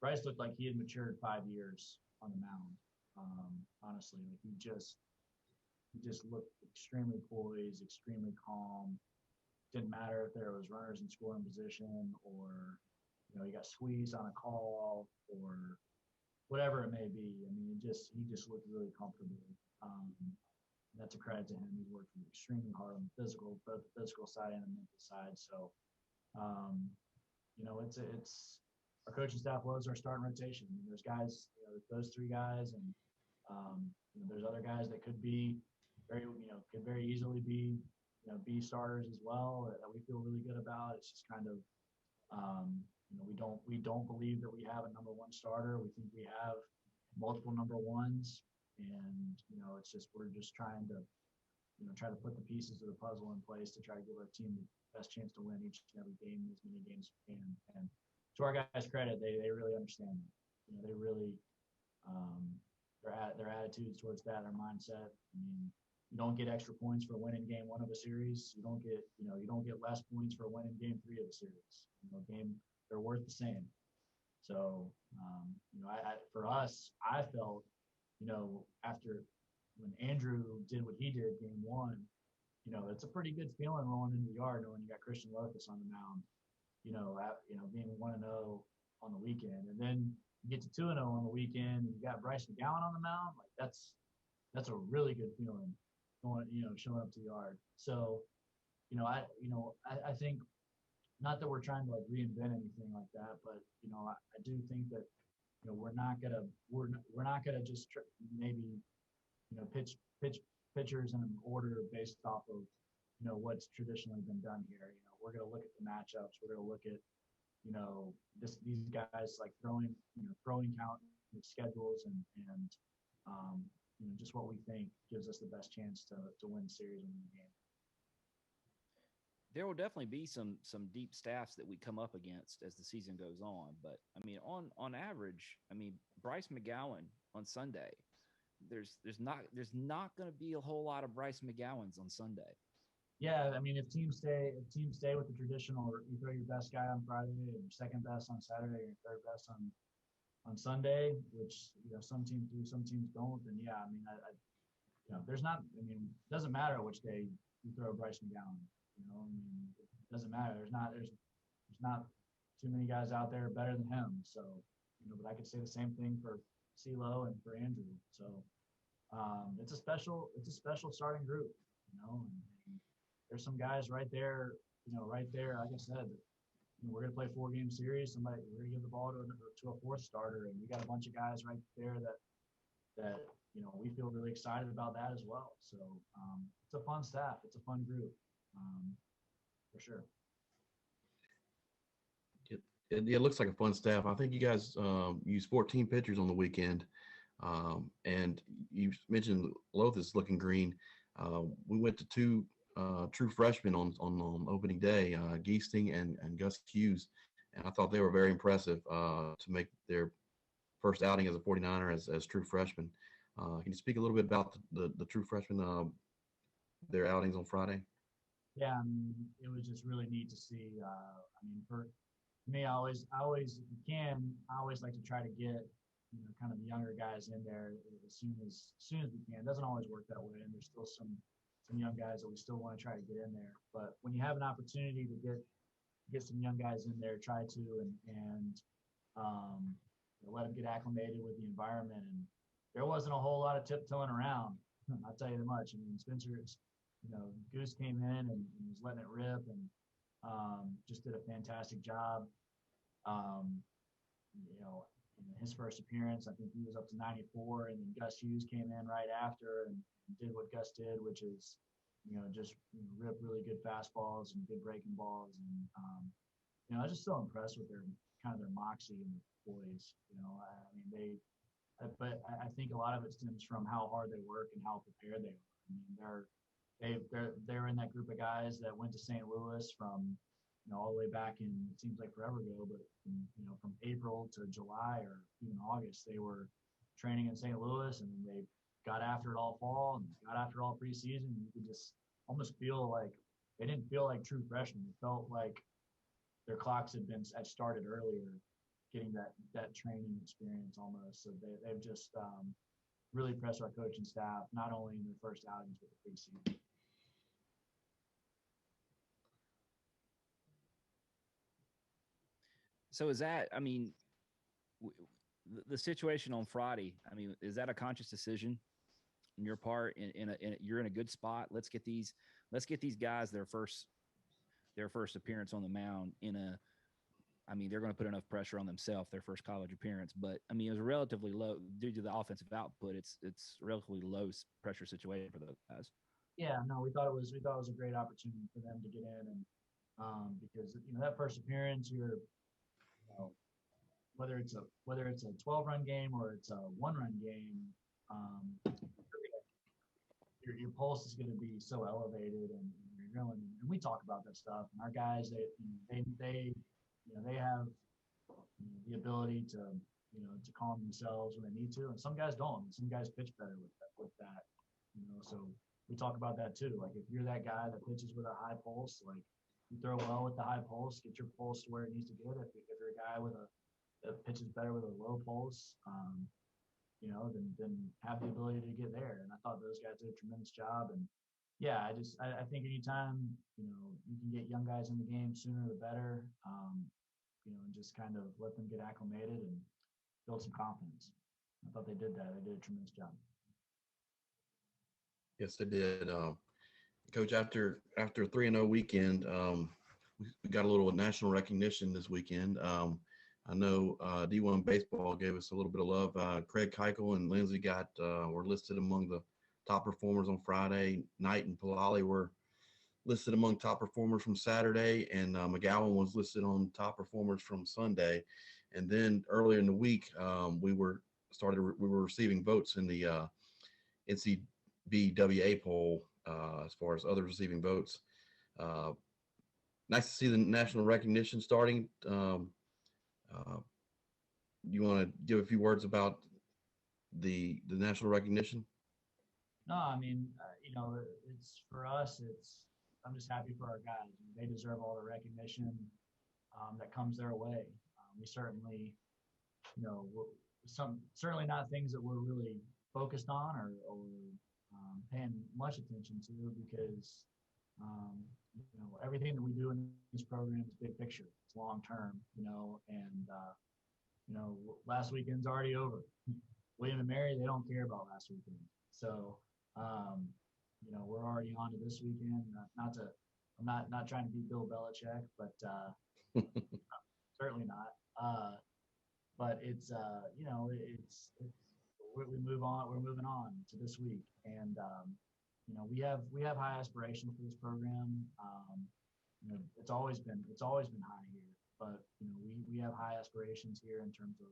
Bryce looked like he had matured 5 years on the mound. Honestly, like he just looked extremely poised, extremely calm. Didn't matter if there was runners in scoring position or he got squeezed on a call or whatever it may be. He just looked really comfortable. That's a credit to him. He's worked extremely hard on both the physical side and the mental side. So, it's our coaching staff loves our starting rotation. There's guys, those three guys, and there's other guys that could be could very easily be, be starters as well that we feel really good about. It's just kind of, we don't believe that we have a number one starter. We think we have multiple number ones, and it's just we're just trying to put the pieces of the puzzle in place to try to give our team the best chance to win each and every game, as many games as we can. And to our guys' credit, they really understand that. They really their attitudes towards that, their mindset. You don't get extra points for winning game one of a series. You don't get less points for winning game three of a series. They're worth the same. So, for us, I felt, after when Andrew did what he did game one, it's a pretty good feeling rolling into the yard knowing you got Christian Lothus on the mound, being 1-0 on the weekend. And then you get to 2-0 on the weekend and you got Bryce McGowan on the mound. Like that's a really good feeling going, showing up to the yard. So, I think, not that we're trying to like reinvent anything like that, but I do think that we're not gonna just maybe pitch pitchers in an order based off of what's traditionally been done here. We're gonna look at the matchups. We're gonna look at these guys like throwing count schedules and just what we think gives us the best chance to win the series and win the game. There will definitely be some deep staffs that we come up against as the season goes on. But on average, Bryce McGowan on Sunday, there's not going to be a whole lot of Bryce McGowans on Sunday. Yeah, if teams stay with the traditional, you throw your best guy on Friday, and your second best on Saturday, your third best on Sunday, which some teams do, some teams don't, then yeah, I mean, there's not. I mean, it doesn't matter which day you throw Bryce McGowan. I mean, it doesn't matter. There's not too many guys out there better than him. So, but I could say the same thing for CeeLo and for Andrew. So, it's a special starting group. And there's some guys right there. Right there. Like I said, we're going to play 4-game series. We're going to give the ball to a fourth starter, and we got a bunch of guys right there that we feel really excited about that as well. So it's a fun staff. It's a fun group, for sure. It looks like a fun staff. I think you guys used 14 pitchers on the weekend, and you mentioned Lothus looking green. We went to two true freshmen on opening day, Geesting and Gus Hughes, and I thought they were very impressive to make their first outing as a 49er as true freshmen. Can you speak a little bit about the true freshmen, their outings on Friday? Yeah, I mean, it was just really neat to see. For me, I always, if you can, I always like to try to get, kind of the younger guys in there as soon as we can. It doesn't always work that way, and there's still some young guys that we still want to try to get in there. But when you have an opportunity to get some young guys in there, try to and let them get acclimated with the environment. And there wasn't a whole lot of tiptoeing around. I'll tell you that much. I mean, Spencer's, Goose came in and was letting it rip and just did a fantastic job. In his first appearance, I think he was up to 94, and then Gus Hughes came in right after and did what Gus did, which is, just rip really good fastballs and good breaking balls. And I was just so impressed with their moxie and their poise. But I think a lot of it stems from how hard they work and how prepared they are. I mean, they're in that group of guys that went to St. Louis from all the way back in, it seems like forever ago, but from April to July or even August, they were training in St. Louis, and they got after it all fall and got after it all preseason. You could just almost feel like they didn't feel like true freshmen. It felt like their clocks had started earlier, getting that training experience almost. So they've just really impressed our coaching staff, not only in their first outings but the preseason. So is that, I mean, the situation on Friday, I mean, is that a conscious decision on your part? You're in a good spot. Let's get these guys their first appearance on the mound they're going to put enough pressure on themselves, their first college appearance. But I mean, it was relatively low due to the offensive output. It's relatively low pressure situation for those guys. Yeah, no, we thought it was a great opportunity for them to get in, and because that first appearance, you're whether it's a 12-run game or it's a 1-run game, your pulse is going to be so elevated, and your adrenaline. And we talk about that stuff. And our guys, they have the ability to calm themselves when they need to, and some guys don't. And some guys pitch better with that. So we talk about that too. Like, if you're that guy that pitches with a high pulse, like, you throw well with the high pulse, get your pulse to where it needs to get. If you're a guy that pitches better with a low pulse, then have the ability to get there. And I thought those guys did a tremendous job. And yeah, I think anytime, you can get young guys in the game sooner the better, and just kind of let them get acclimated and build some confidence. I thought they did that. They did a tremendous job. Yes, they did. Coach, after a 3-0 weekend, we got a little national recognition this weekend. I know D1 Baseball gave us a little bit of love. Craig Keuchel and Lindsey were listed among the top performers on Friday night, and Palali were listed among top performers from Saturday, and McGowan was listed on top performers from Sunday. And then earlier in the week, we were receiving votes in the NCBWA poll as far as others receiving votes. Nice to see the national recognition starting. You want to give a few words about the national recognition? No, I mean, it's for us. I'm just happy for our guys. They deserve all the recognition that comes their way. We certainly, certainly not things that we're really focused on or paying much attention to, because everything that we do in this program is big picture. It's long term, and last weekend's already over. William and Mary, they don't care about last weekend. So, we're already on to this weekend. I'm not trying to be Bill Belichick, but certainly not. But it's we move on. We're moving on to this week, and we have high aspirations for this program. It's always been high here, but we have high aspirations here in terms of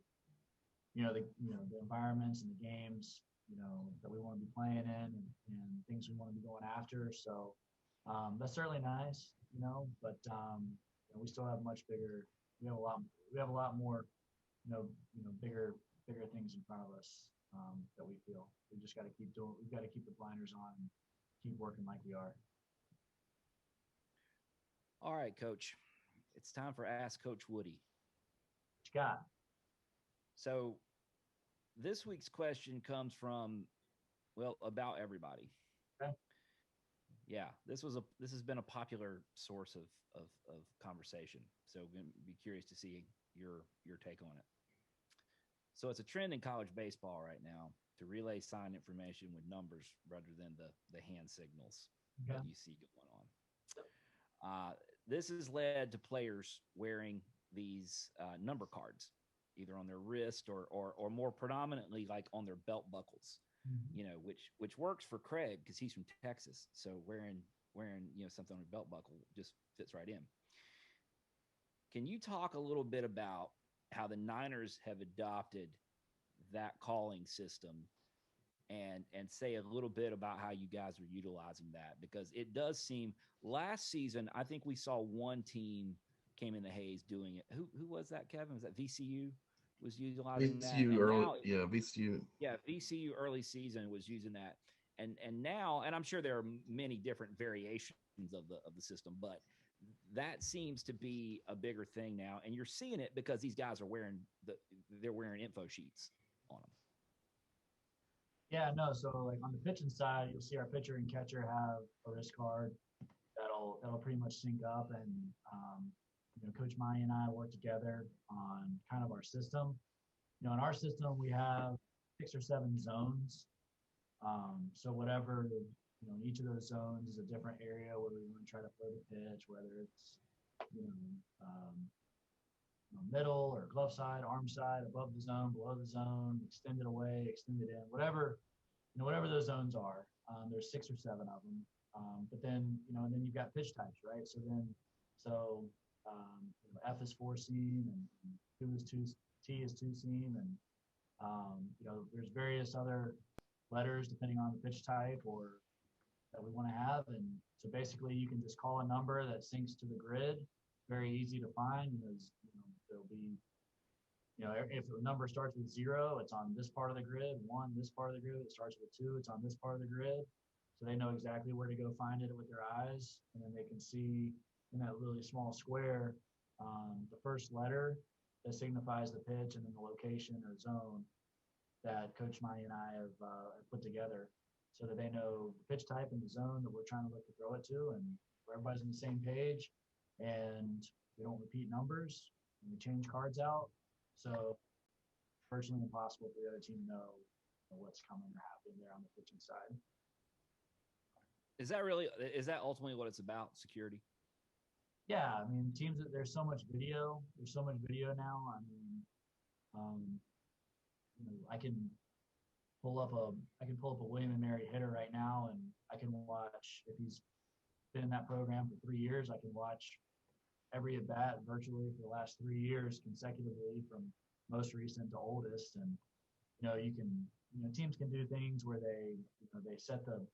the environments and the games that we want to be playing in, and things we want to be going after. So that's certainly nice, but we still have much bigger. We have a lot more, bigger things in front of us that we feel. We just got to keep doing. We've got to keep the blinders on and keep working like we are. All right, Coach. It's time for Ask Coach Woody. What you got? So this week's question comes from, about everybody. Okay. Yeah, this has been a popular source of conversation. So I'm going to be curious to see your take on it. So it's a trend in college baseball right now to relay sign information with numbers rather than the hand signals that you see going on. This has led to players wearing these number cards, either on their wrist or more predominantly like on their belt buckles, which works for Craig because he's from Texas. So wearing something on a belt buckle just fits right in. Can you talk a little bit about how the Niners have adopted that calling system and say a little bit about how you guys are utilizing that? Because it does seem last season, I think we saw one team came in the Hayes doing it. Who was that, Kevin? Was that VCU was utilizing VCU that? early, now, VCU. Yeah, VCU early season was using that. And now, and I'm sure there are many different variations of the system, but that seems to be a bigger thing now. And you're seeing it because these guys are wearing info sheets on them. Yeah, no. So like on the pitching side, you'll see our pitcher and catcher have a wrist card that'll pretty much sync up, and Coach Maya and I work together on kind of our system. In our system, we have 6 or 7 zones. So whatever, each of those zones is a different area where we want to try to throw the pitch, whether it's middle or glove side, arm side, above the zone, below the zone, extended away, extended in, whatever those zones are. There's 6 or 7 of them. But then, and then you've got pitch types, right? So F is 4 seam, and 2 is 2, T is 2 seam, and there's various other letters depending on the pitch type or that we want to have. And so basically you can just call a number that syncs to the grid. Very easy to find. There'll be, if the number starts with 0, it's on this part of the grid. 1, this part of the grid. It starts with 2, it's on this part of the grid. So they know exactly where to go find it with their eyes, and then they can see in that really small square the first letter that signifies the pitch, and then the location or zone that Coach Maya and I have put together, so that they know the pitch type and the zone that we're trying to look to throw it to, and everybody's on the same page, and we don't repeat numbers, and we change cards out. So virtually impossible for the other team to know what's coming or happening there on the pitching side. Is that ultimately what it's about, security? Yeah, I mean, there's so much video. There's so much video now. I mean, I can pull up a William and Mary hitter right now, and I can watch, if he's been in that program for 3 years, I can watch every at bat virtually for the last 3 years consecutively, from most recent to oldest. And teams can do things where they set the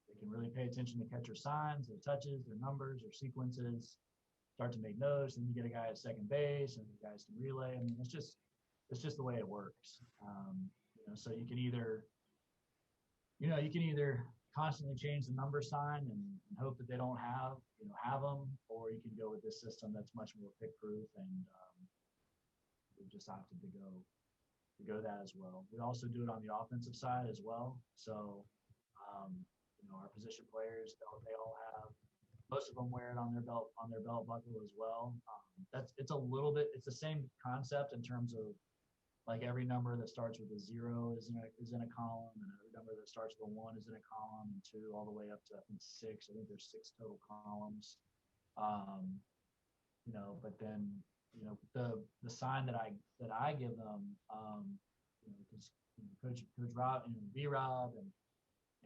they can really pay attention to catcher signs, their touches, their numbers, their sequences, start to make notes, and you get a guy at second base, and the guys can relay. I mean, it's just the way it works. So you can either constantly change the number sign and hope that they don't have them, or you can go with this system that's much more pick proof, and we've just opted to go that as well. We also do it on the offensive side as well. So, our position players, they all have, most of them wear it on their belt buckle as well. It's the same concept in terms of like every number that starts with a 0 is in a column, and every number that starts with a 1 is in a column, and 2 all the way up to I think 6. I think there's 6 total columns. But then the sign that I give them, because Coach Rob and B-Rob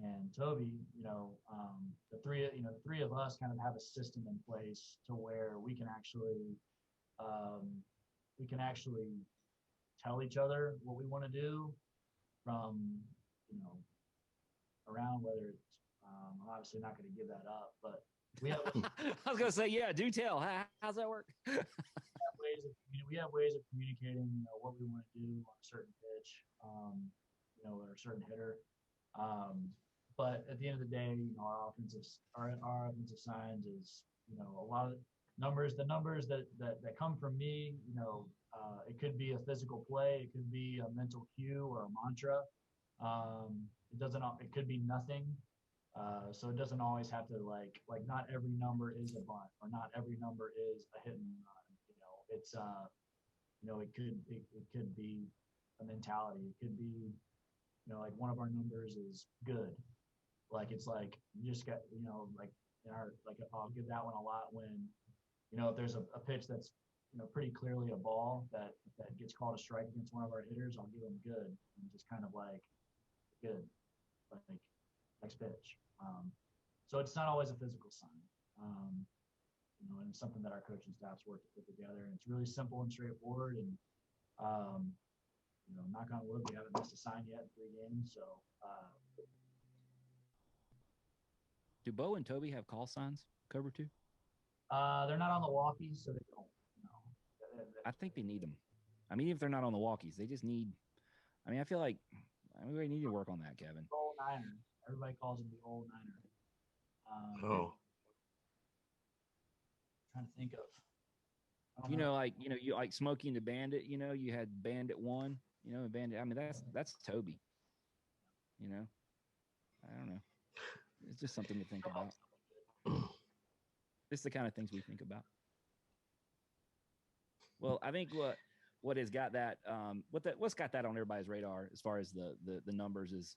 and Toby, the three of us kind of have a system in place to where we can actually tell each other what we want to do from around, whether it's I'm obviously not going to give that up, but we have I was gonna say, yeah, do tell. How's that work? we have ways of communicating what we want to do on a certain pitch, or a certain hitter. But at the end of the day, our offensive signs is, a lot of numbers. The numbers that come from me, it could be a physical play, it could be a mental cue or a mantra. It could be nothing. So it doesn't always have to like not every number is a bunt or not every number is a hit and run. It's it could be a mentality. It could be, like one of our numbers is good. Like it's like you just got, I'll give that one a lot when, if there's a pitch that's pretty clearly a ball that gets called a strike against one of our hitters, I'll give them good and just kind of like good, like next pitch. So it's not always a physical sign, and it's something that our coaching staffs work to put together. And it's really simple and straightforward. And knock on wood, we haven't missed a sign yet in 3 games. So. Do Bo and Toby have call signs? Cobra 2? They're not on the walkies, so they don't. I think they need them. I mean, if they're not on the walkies, they just need. I mean, I feel like we need to work on that, Kevin. Old Niner. Everybody calls him the old Niner. Trying to think of. You like Smokey and the Bandit. You had Bandit 1. And Bandit. I mean, that's Toby. I don't know. It's just something to think about. It's the kind of things we think about. Well, I think what has got that what's got that on everybody's radar as far as the numbers is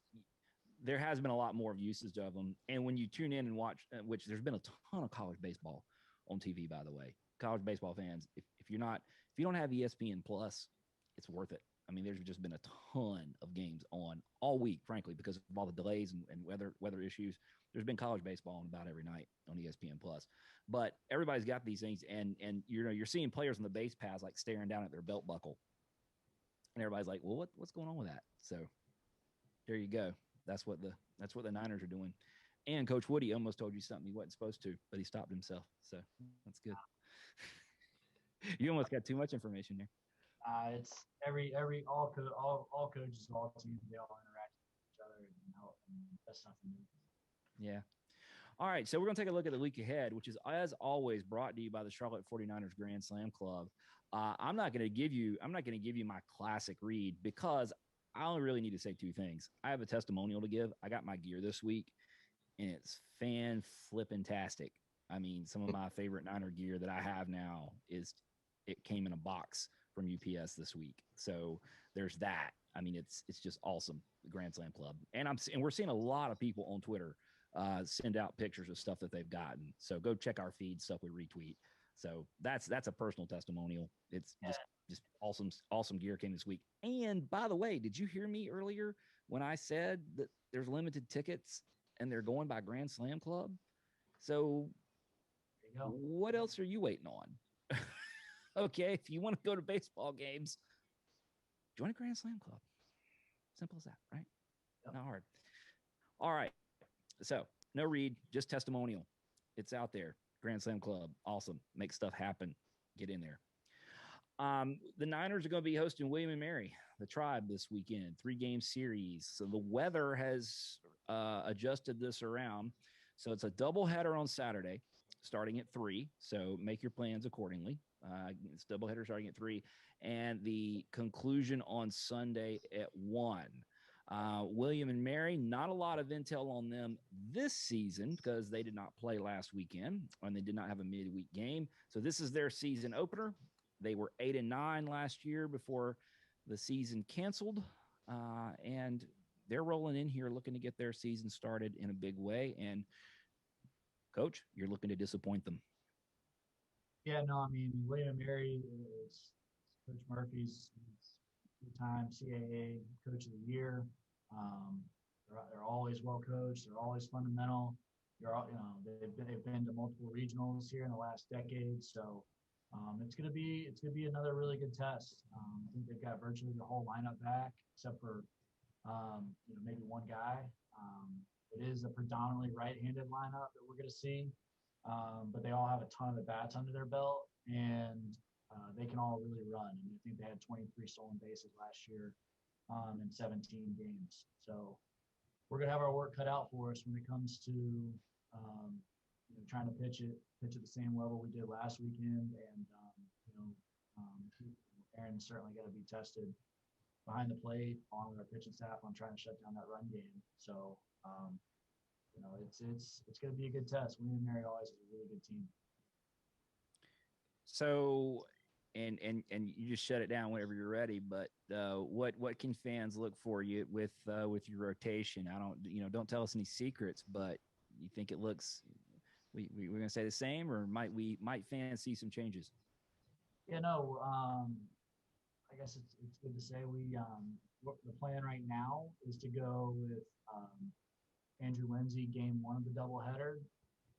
there has been a lot more usage of them. And when you tune in and watch, which there's been a ton of college baseball on TV, by the way, college baseball fans, if you don't have ESPN Plus, it's worth it. I mean, there's just been a ton of games on all week, frankly, because of all the delays and weather issues. There's been college baseball on about every night on ESPN Plus. But everybody's got these things, and you're seeing players on the base paths like staring down at their belt buckle, and everybody's like, "Well, what's going on with that?" So there you go. That's what the Niners are doing. And Coach Woody almost told you something he wasn't supposed to, but he stopped himself. So that's good. You almost got too much information there. It's all coaches, all teams, they all interact with each other and help, and that's nothing new. Yeah. All right, so we're going to take a look at the week ahead, which is, as always, brought to you by the Charlotte 49ers Grand Slam Club. I'm not going to give you my classic read because I only really need to say 2 things. I have a testimonial to give. I got my gear this week, and it's fan-flippin-tastic. I mean, some of my favorite Niner gear that I have now it came in a box from UPS this week. So there's that. I mean, it's just awesome, the Grand Slam Club. And we're seeing a lot of people on Twitter send out pictures of stuff that they've gotten. So go check our feed, stuff we retweet. So that's a personal testimonial. It's just awesome gear came this week. And by the way, did you hear me earlier when I said that there's limited tickets and they're going by Grand Slam Club? So what else are you waiting on? Okay, if you want to go to baseball games, join a Grand Slam Club. Simple as that, right? Yep. Not hard. All right. So no read, just testimonial. It's out there. Grand Slam Club. Awesome. Make stuff happen. Get in there. The Niners are going to be hosting William & Mary, the Tribe, this weekend. 3-game series. So the weather has adjusted this around. So it's a doubleheader on Saturday, starting at 3. So make your plans accordingly. It's doubleheader starting at 3, and the conclusion on Sunday at 1. William and Mary, not a lot of intel on them this season because they did not play last weekend and they did not have a midweek game. So this is their season opener. They were 8-9 last year before the season canceled, and they're rolling in here looking to get their season started in a big way. And Coach, you're looking to disappoint them. Yeah, no, I mean, William and Mary is Coach Murphy's two-time CAA Coach of the Year. They're always well coached. They're always fundamental. They've been to multiple regionals here in the last decade. So it's gonna be another really good test. I think they've got virtually the whole lineup back except for maybe one guy. It is a predominantly right-handed lineup that we're gonna see, but they all have a ton of at-bats under their belt, and they can all really run. I mean, I think they had 23 stolen bases last year in 17 games. So we're gonna have our work cut out for us when it comes to trying to pitch it the same level we did last weekend. And Aaron's certainly got to be tested behind the plate along with our pitching staff on trying to shut down that run game. So it's going to be a good test. William and Mary always is a really good team. So, and you just shut it down whenever you're ready. But what can fans look for you with your rotation? Don't tell us any secrets, but you think it looks we're going to say the same, or might fans see some changes? Yeah, no. I guess it's good to say the plan right now is to go with Andrew Lindsay game 1 of the doubleheader,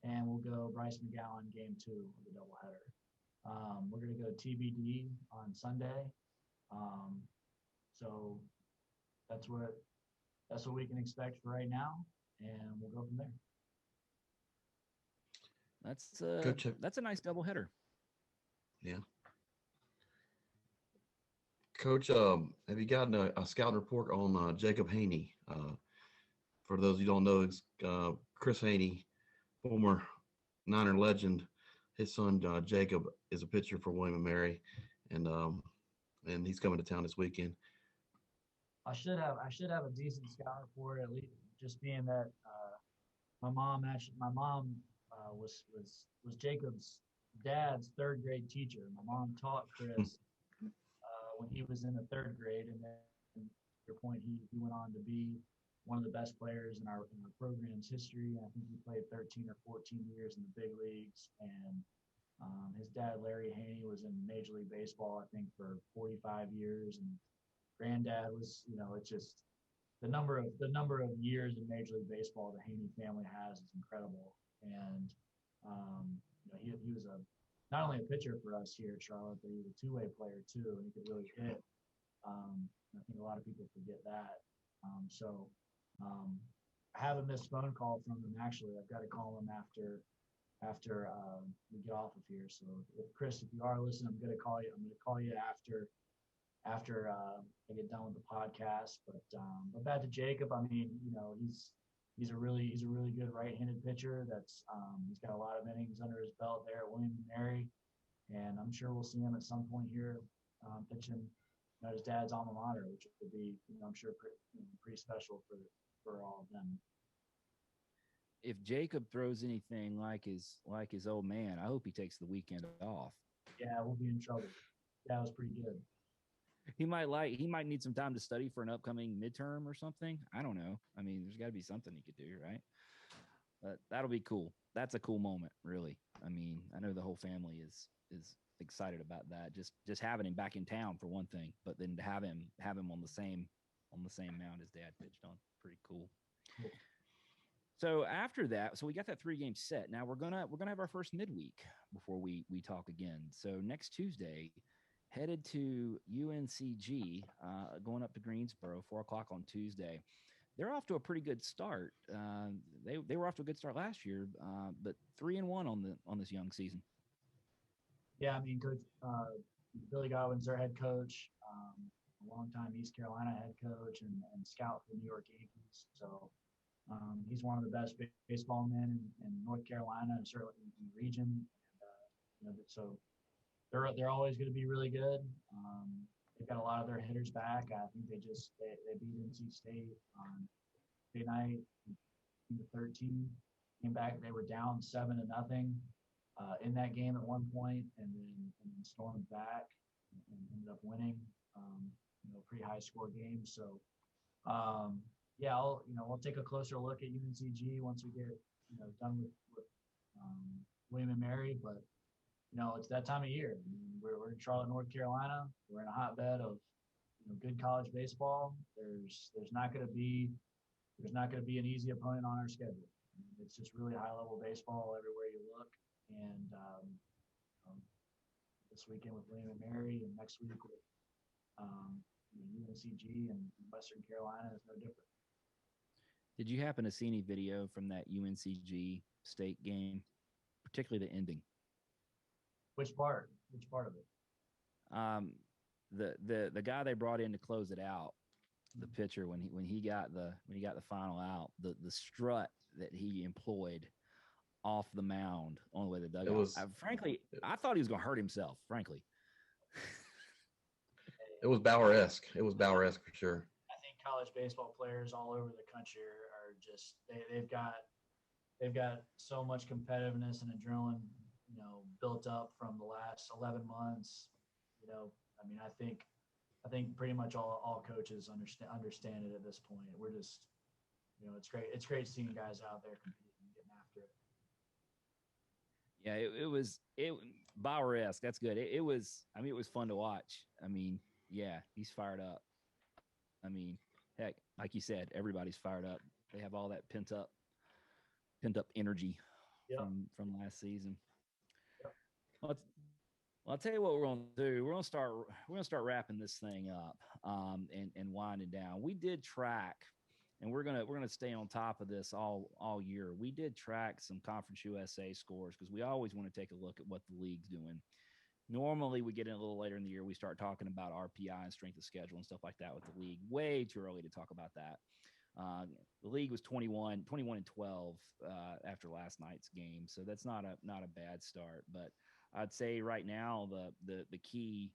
and we'll go Bryce McGowan game 2 of the doubleheader. We're going to go TBD on Sunday. So that's what we can expect for right now, and we'll go from there. That's a nice doubleheader. Yeah. Coach, have you gotten a scouting report on Jacob Haney? For those who don't know, it's Chris Haney, former Niner legend. His son Jacob is a pitcher for William and Mary, and he's coming to town this weekend. I should have a decent scout report, at least, just being that my mom was Jacob's dad's 3rd grade teacher. My mom taught Chris when he was in the 3rd grade, and then to your point, he went on to be one of the best players in our program's history. I think he played 13 or 14 years in the big leagues, and his dad Larry Haney was in Major League Baseball, I think, for 45 years, and granddad was, it's just the number of years in Major League Baseball the Haney family has is incredible. And he was not only a pitcher for us here at Charlotte, but he was a two-way player too, and he could really hit. I think a lot of people forget that. I have a missed phone call from him. Actually, I've got to call him after we get off of here. So, Chris, if you are listening, I'm going to call you after I get done with the podcast. But back to Jacob. I mean, he's a really good right-handed pitcher. He's got a lot of innings under his belt there at William and Mary, and I'm sure we'll see him at some point here pitching his dad's alma mater, which would be, I'm sure pretty special for all of them. If Jacob throws anything like his old man, I hope he takes the weekend off. Yeah, we'll be in trouble. That was pretty good. He might need some time to study for an upcoming midterm or something. I don't know. I mean, there's got to be something he could do, right? But that'll be cool. That's a cool moment, really. I mean, I know the whole family is excited about that. Just having him back in town for one thing, but then to have him on the same mound his dad pitched on, pretty cool. So after that, we got that 3-game set. Now we're gonna have our first midweek before we talk again. So next Tuesday, headed to UNCG, going up to Greensboro, 4:00 on Tuesday. They're off to a pretty good start. They were off to a good start last year, but 3-1 on this young season. Yeah, I mean, Coach Billy Godwin's their head coach, a longtime East Carolina head coach and scout for the New York Yankees. So he's one of the best baseball men in North Carolina and certainly in the region. And, so they're always going to be really good. They've got a lot of their hitters back. I think they beat NC State on Friday night, 13. Came back, they were down 7-0 in that game at one point, and then stormed back and ended up winning. Pretty high score game. So yeah, we'll take a closer look at UNCG once we get done with William and Mary, but it's that time of year. I mean, we're in Charlotte, North Carolina. We're in a hotbed of good college baseball. There's not going to be an easy opponent on our schedule. I mean, it's just really high level baseball everywhere you look. And this weekend with William and Mary, and next week with UNCG and Western Carolina is no different. Did you happen to see any video from that UNCG State game, particularly the ending? Which part? Which part of it? The guy they brought in to close it out, the pitcher, when he got the final out, the strut that he employed off the mound on the way to the dugout. I thought he was going to hurt himself. Frankly, it was Bauer-esque. It was Bauer-esque for sure. I think college baseball players all over the country are just they've got so much competitiveness and adrenaline, built up from the last 11 months. I mean, I think pretty much all coaches understand it at this point. We're just, it's great. It's great seeing guys out there competing and getting after it. Yeah, it was Bauer-esque. That's good. It was fun to watch. I mean, yeah, he's fired up. I mean, heck, like you said, everybody's fired up. They have all that pent up energy from last season. Yep. Well, I'll tell you what we're going to do. We're going to start wrapping this thing up and winding down. We did track, and we're going to stay on top of this all year. We did track some Conference USA scores because we always want to take a look at what the league's doing. Normally, we get in a little later in the year. We start talking about RPI and strength of schedule and stuff like that with the league. Way too early to talk about that. The league was 21-12 after last night's game, so that's not a bad start. But I'd say right now the key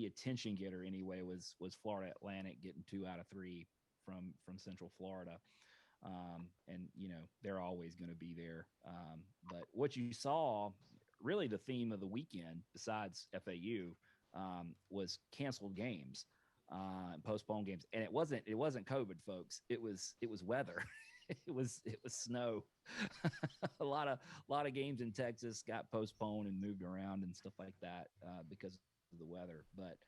attention getter anyway was Florida Atlantic getting 2 out of 3 from Central Florida, and they're always going to be there. But what you saw, really the theme of the weekend, besides FAU, was canceled games. Postponed games, and it wasn't COVID, folks. It was weather. it was snow. a lot of games in Texas got postponed and moved around and stuff like that because of the weather. But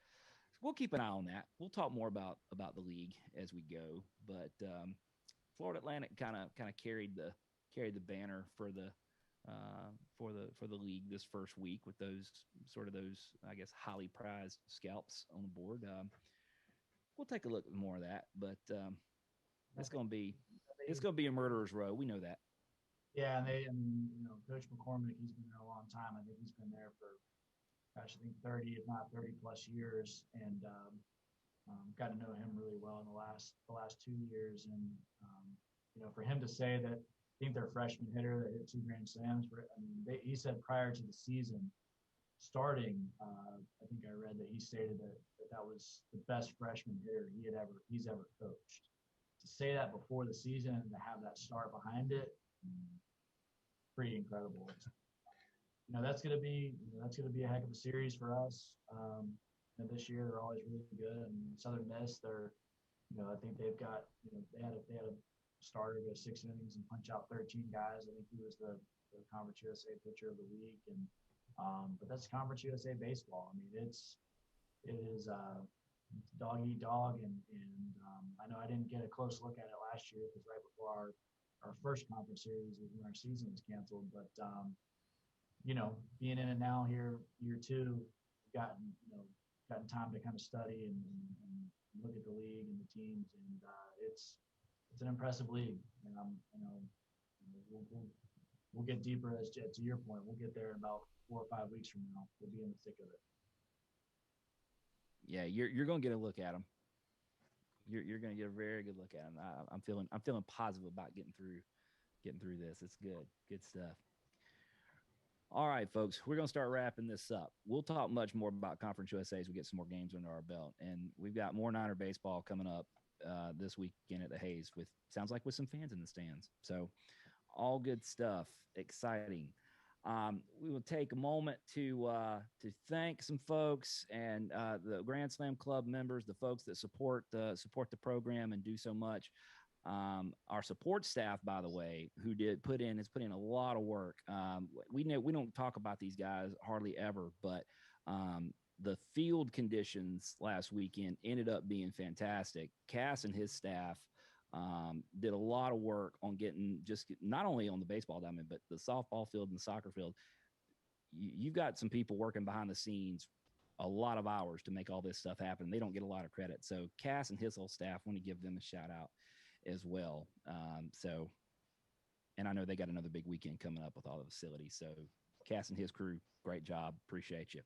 we'll keep an eye on that. We'll talk more about the league as we go. But Florida Atlantic kind of carried the banner for the league this first week with those I guess highly prized scalps on the board. We'll take a look at more of that, but it's going to be a murderer's row. We know that. Yeah, and Coach McCormick, he's been there a long time. I think he's been there for, I think 30, if not 30 plus years, and got to know him really well in the last 2 years. And for him to say that, I think their freshman hitter that hit 2 grand slams. He said prior to the season starting, I think I read that he stated that was the best freshman hitter he's ever coached. To say that before the season and to have that start behind it, pretty incredible. That's going to be a heck of a series for us. This year they're always really good. And Southern Miss, I think they've got they had a starter go 6 innings and punch out 13 guys. I think he was the Conference USA pitcher of the week, and but that's Conference USA baseball. I mean, it is dog eat dog, and I know I didn't get a close look at it last year because right before our first conference series was when our season was canceled. But being in it now here, year 2, gotten time to kind of study and look at the league and the teams, and it's an impressive league. And we'll get deeper as to your point. We'll get there in about 4 or 5 weeks from now. We'll be in the thick of it. Yeah, you're going to get a look at them. You're going to get a very good look at them. I'm feeling positive about getting through this. It's good stuff. All right, folks, we're going to start wrapping this up. We'll talk much more about Conference USA as we get some more games under our belt. And we've got more Niner baseball coming up this weekend at the Hayes sounds like with some fans in the stands. So all good stuff, exciting. We will take a moment to thank some folks and the Grand Slam Club members, the folks that support the program and do so much. Our support staff, by the way, who has put in a lot of work. We don't talk about these guys hardly ever, but the field conditions last weekend ended up being fantastic. Cass and his staff did a lot of work on getting not only on the baseball diamond, but the softball field and the soccer field. You've got some people working behind the scenes a lot of hours to make all this stuff happen. They don't get a lot of credit. So Cass and his whole staff, want to give them a shout out as well. And I know they got another big weekend coming up with all the facilities. So Cass and his crew, great job. Appreciate you.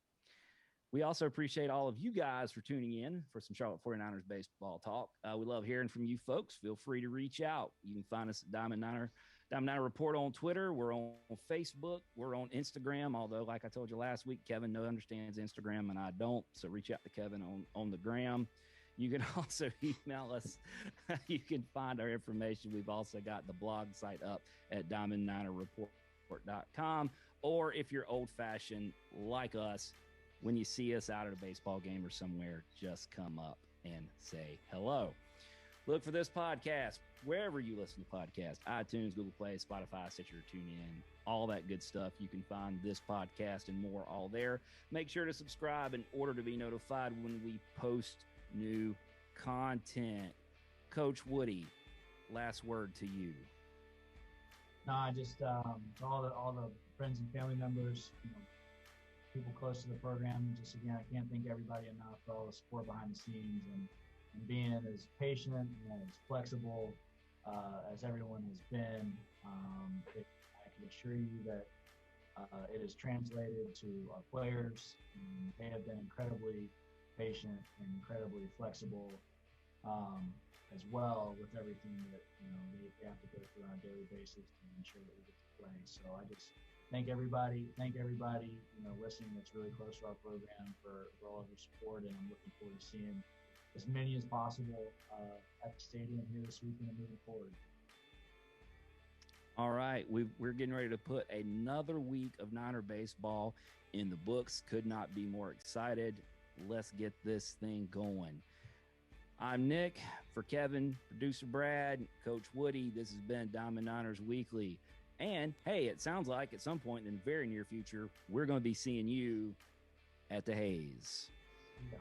We also appreciate all of you guys for tuning in for some Charlotte 49ers baseball talk. We love hearing from you folks. Feel free to reach out. You can find us at Diamond Niner Report on Twitter. We're on Facebook. We're on Instagram. Although, like I told you last week, Kevin understands Instagram and I don't. So reach out to Kevin on the gram. You can also email us. You can find our information. We've also got the blog site up at diamondninerreport.com. Or if you're old-fashioned like us, when you see us out at a baseball game or somewhere, just come up and say hello. Look for this podcast wherever you listen to podcasts, iTunes, Google Play, Spotify, Stitcher, TuneIn, all that good stuff. You can find this podcast and more all there. Make sure to subscribe in order to be notified when we post new content. Coach Woody, last word to you. No, I just to all the friends and family members, people close to the program. Just again, I can't thank everybody enough for all the support behind the scenes and being as patient and as flexible as everyone has been. I can assure you that it is translated to our players. And they have been incredibly patient and incredibly flexible as well with everything that they have to go through on a daily basis to ensure that we get to play. So I just thank everybody listening that's really close to our program for all of your support, and I'm looking forward to seeing as many as possible at the stadium here this weekend and moving forward. All right, we're getting ready to put another week of Niner baseball in the books. Could not be more excited. Let's get this thing going. I'm Nick. For Kevin, producer Brad, Coach Woody, this has been Diamond Niners Weekly. And, hey, it sounds like at some point in the very near future, we're going to be seeing you at the Hayes. Yeah.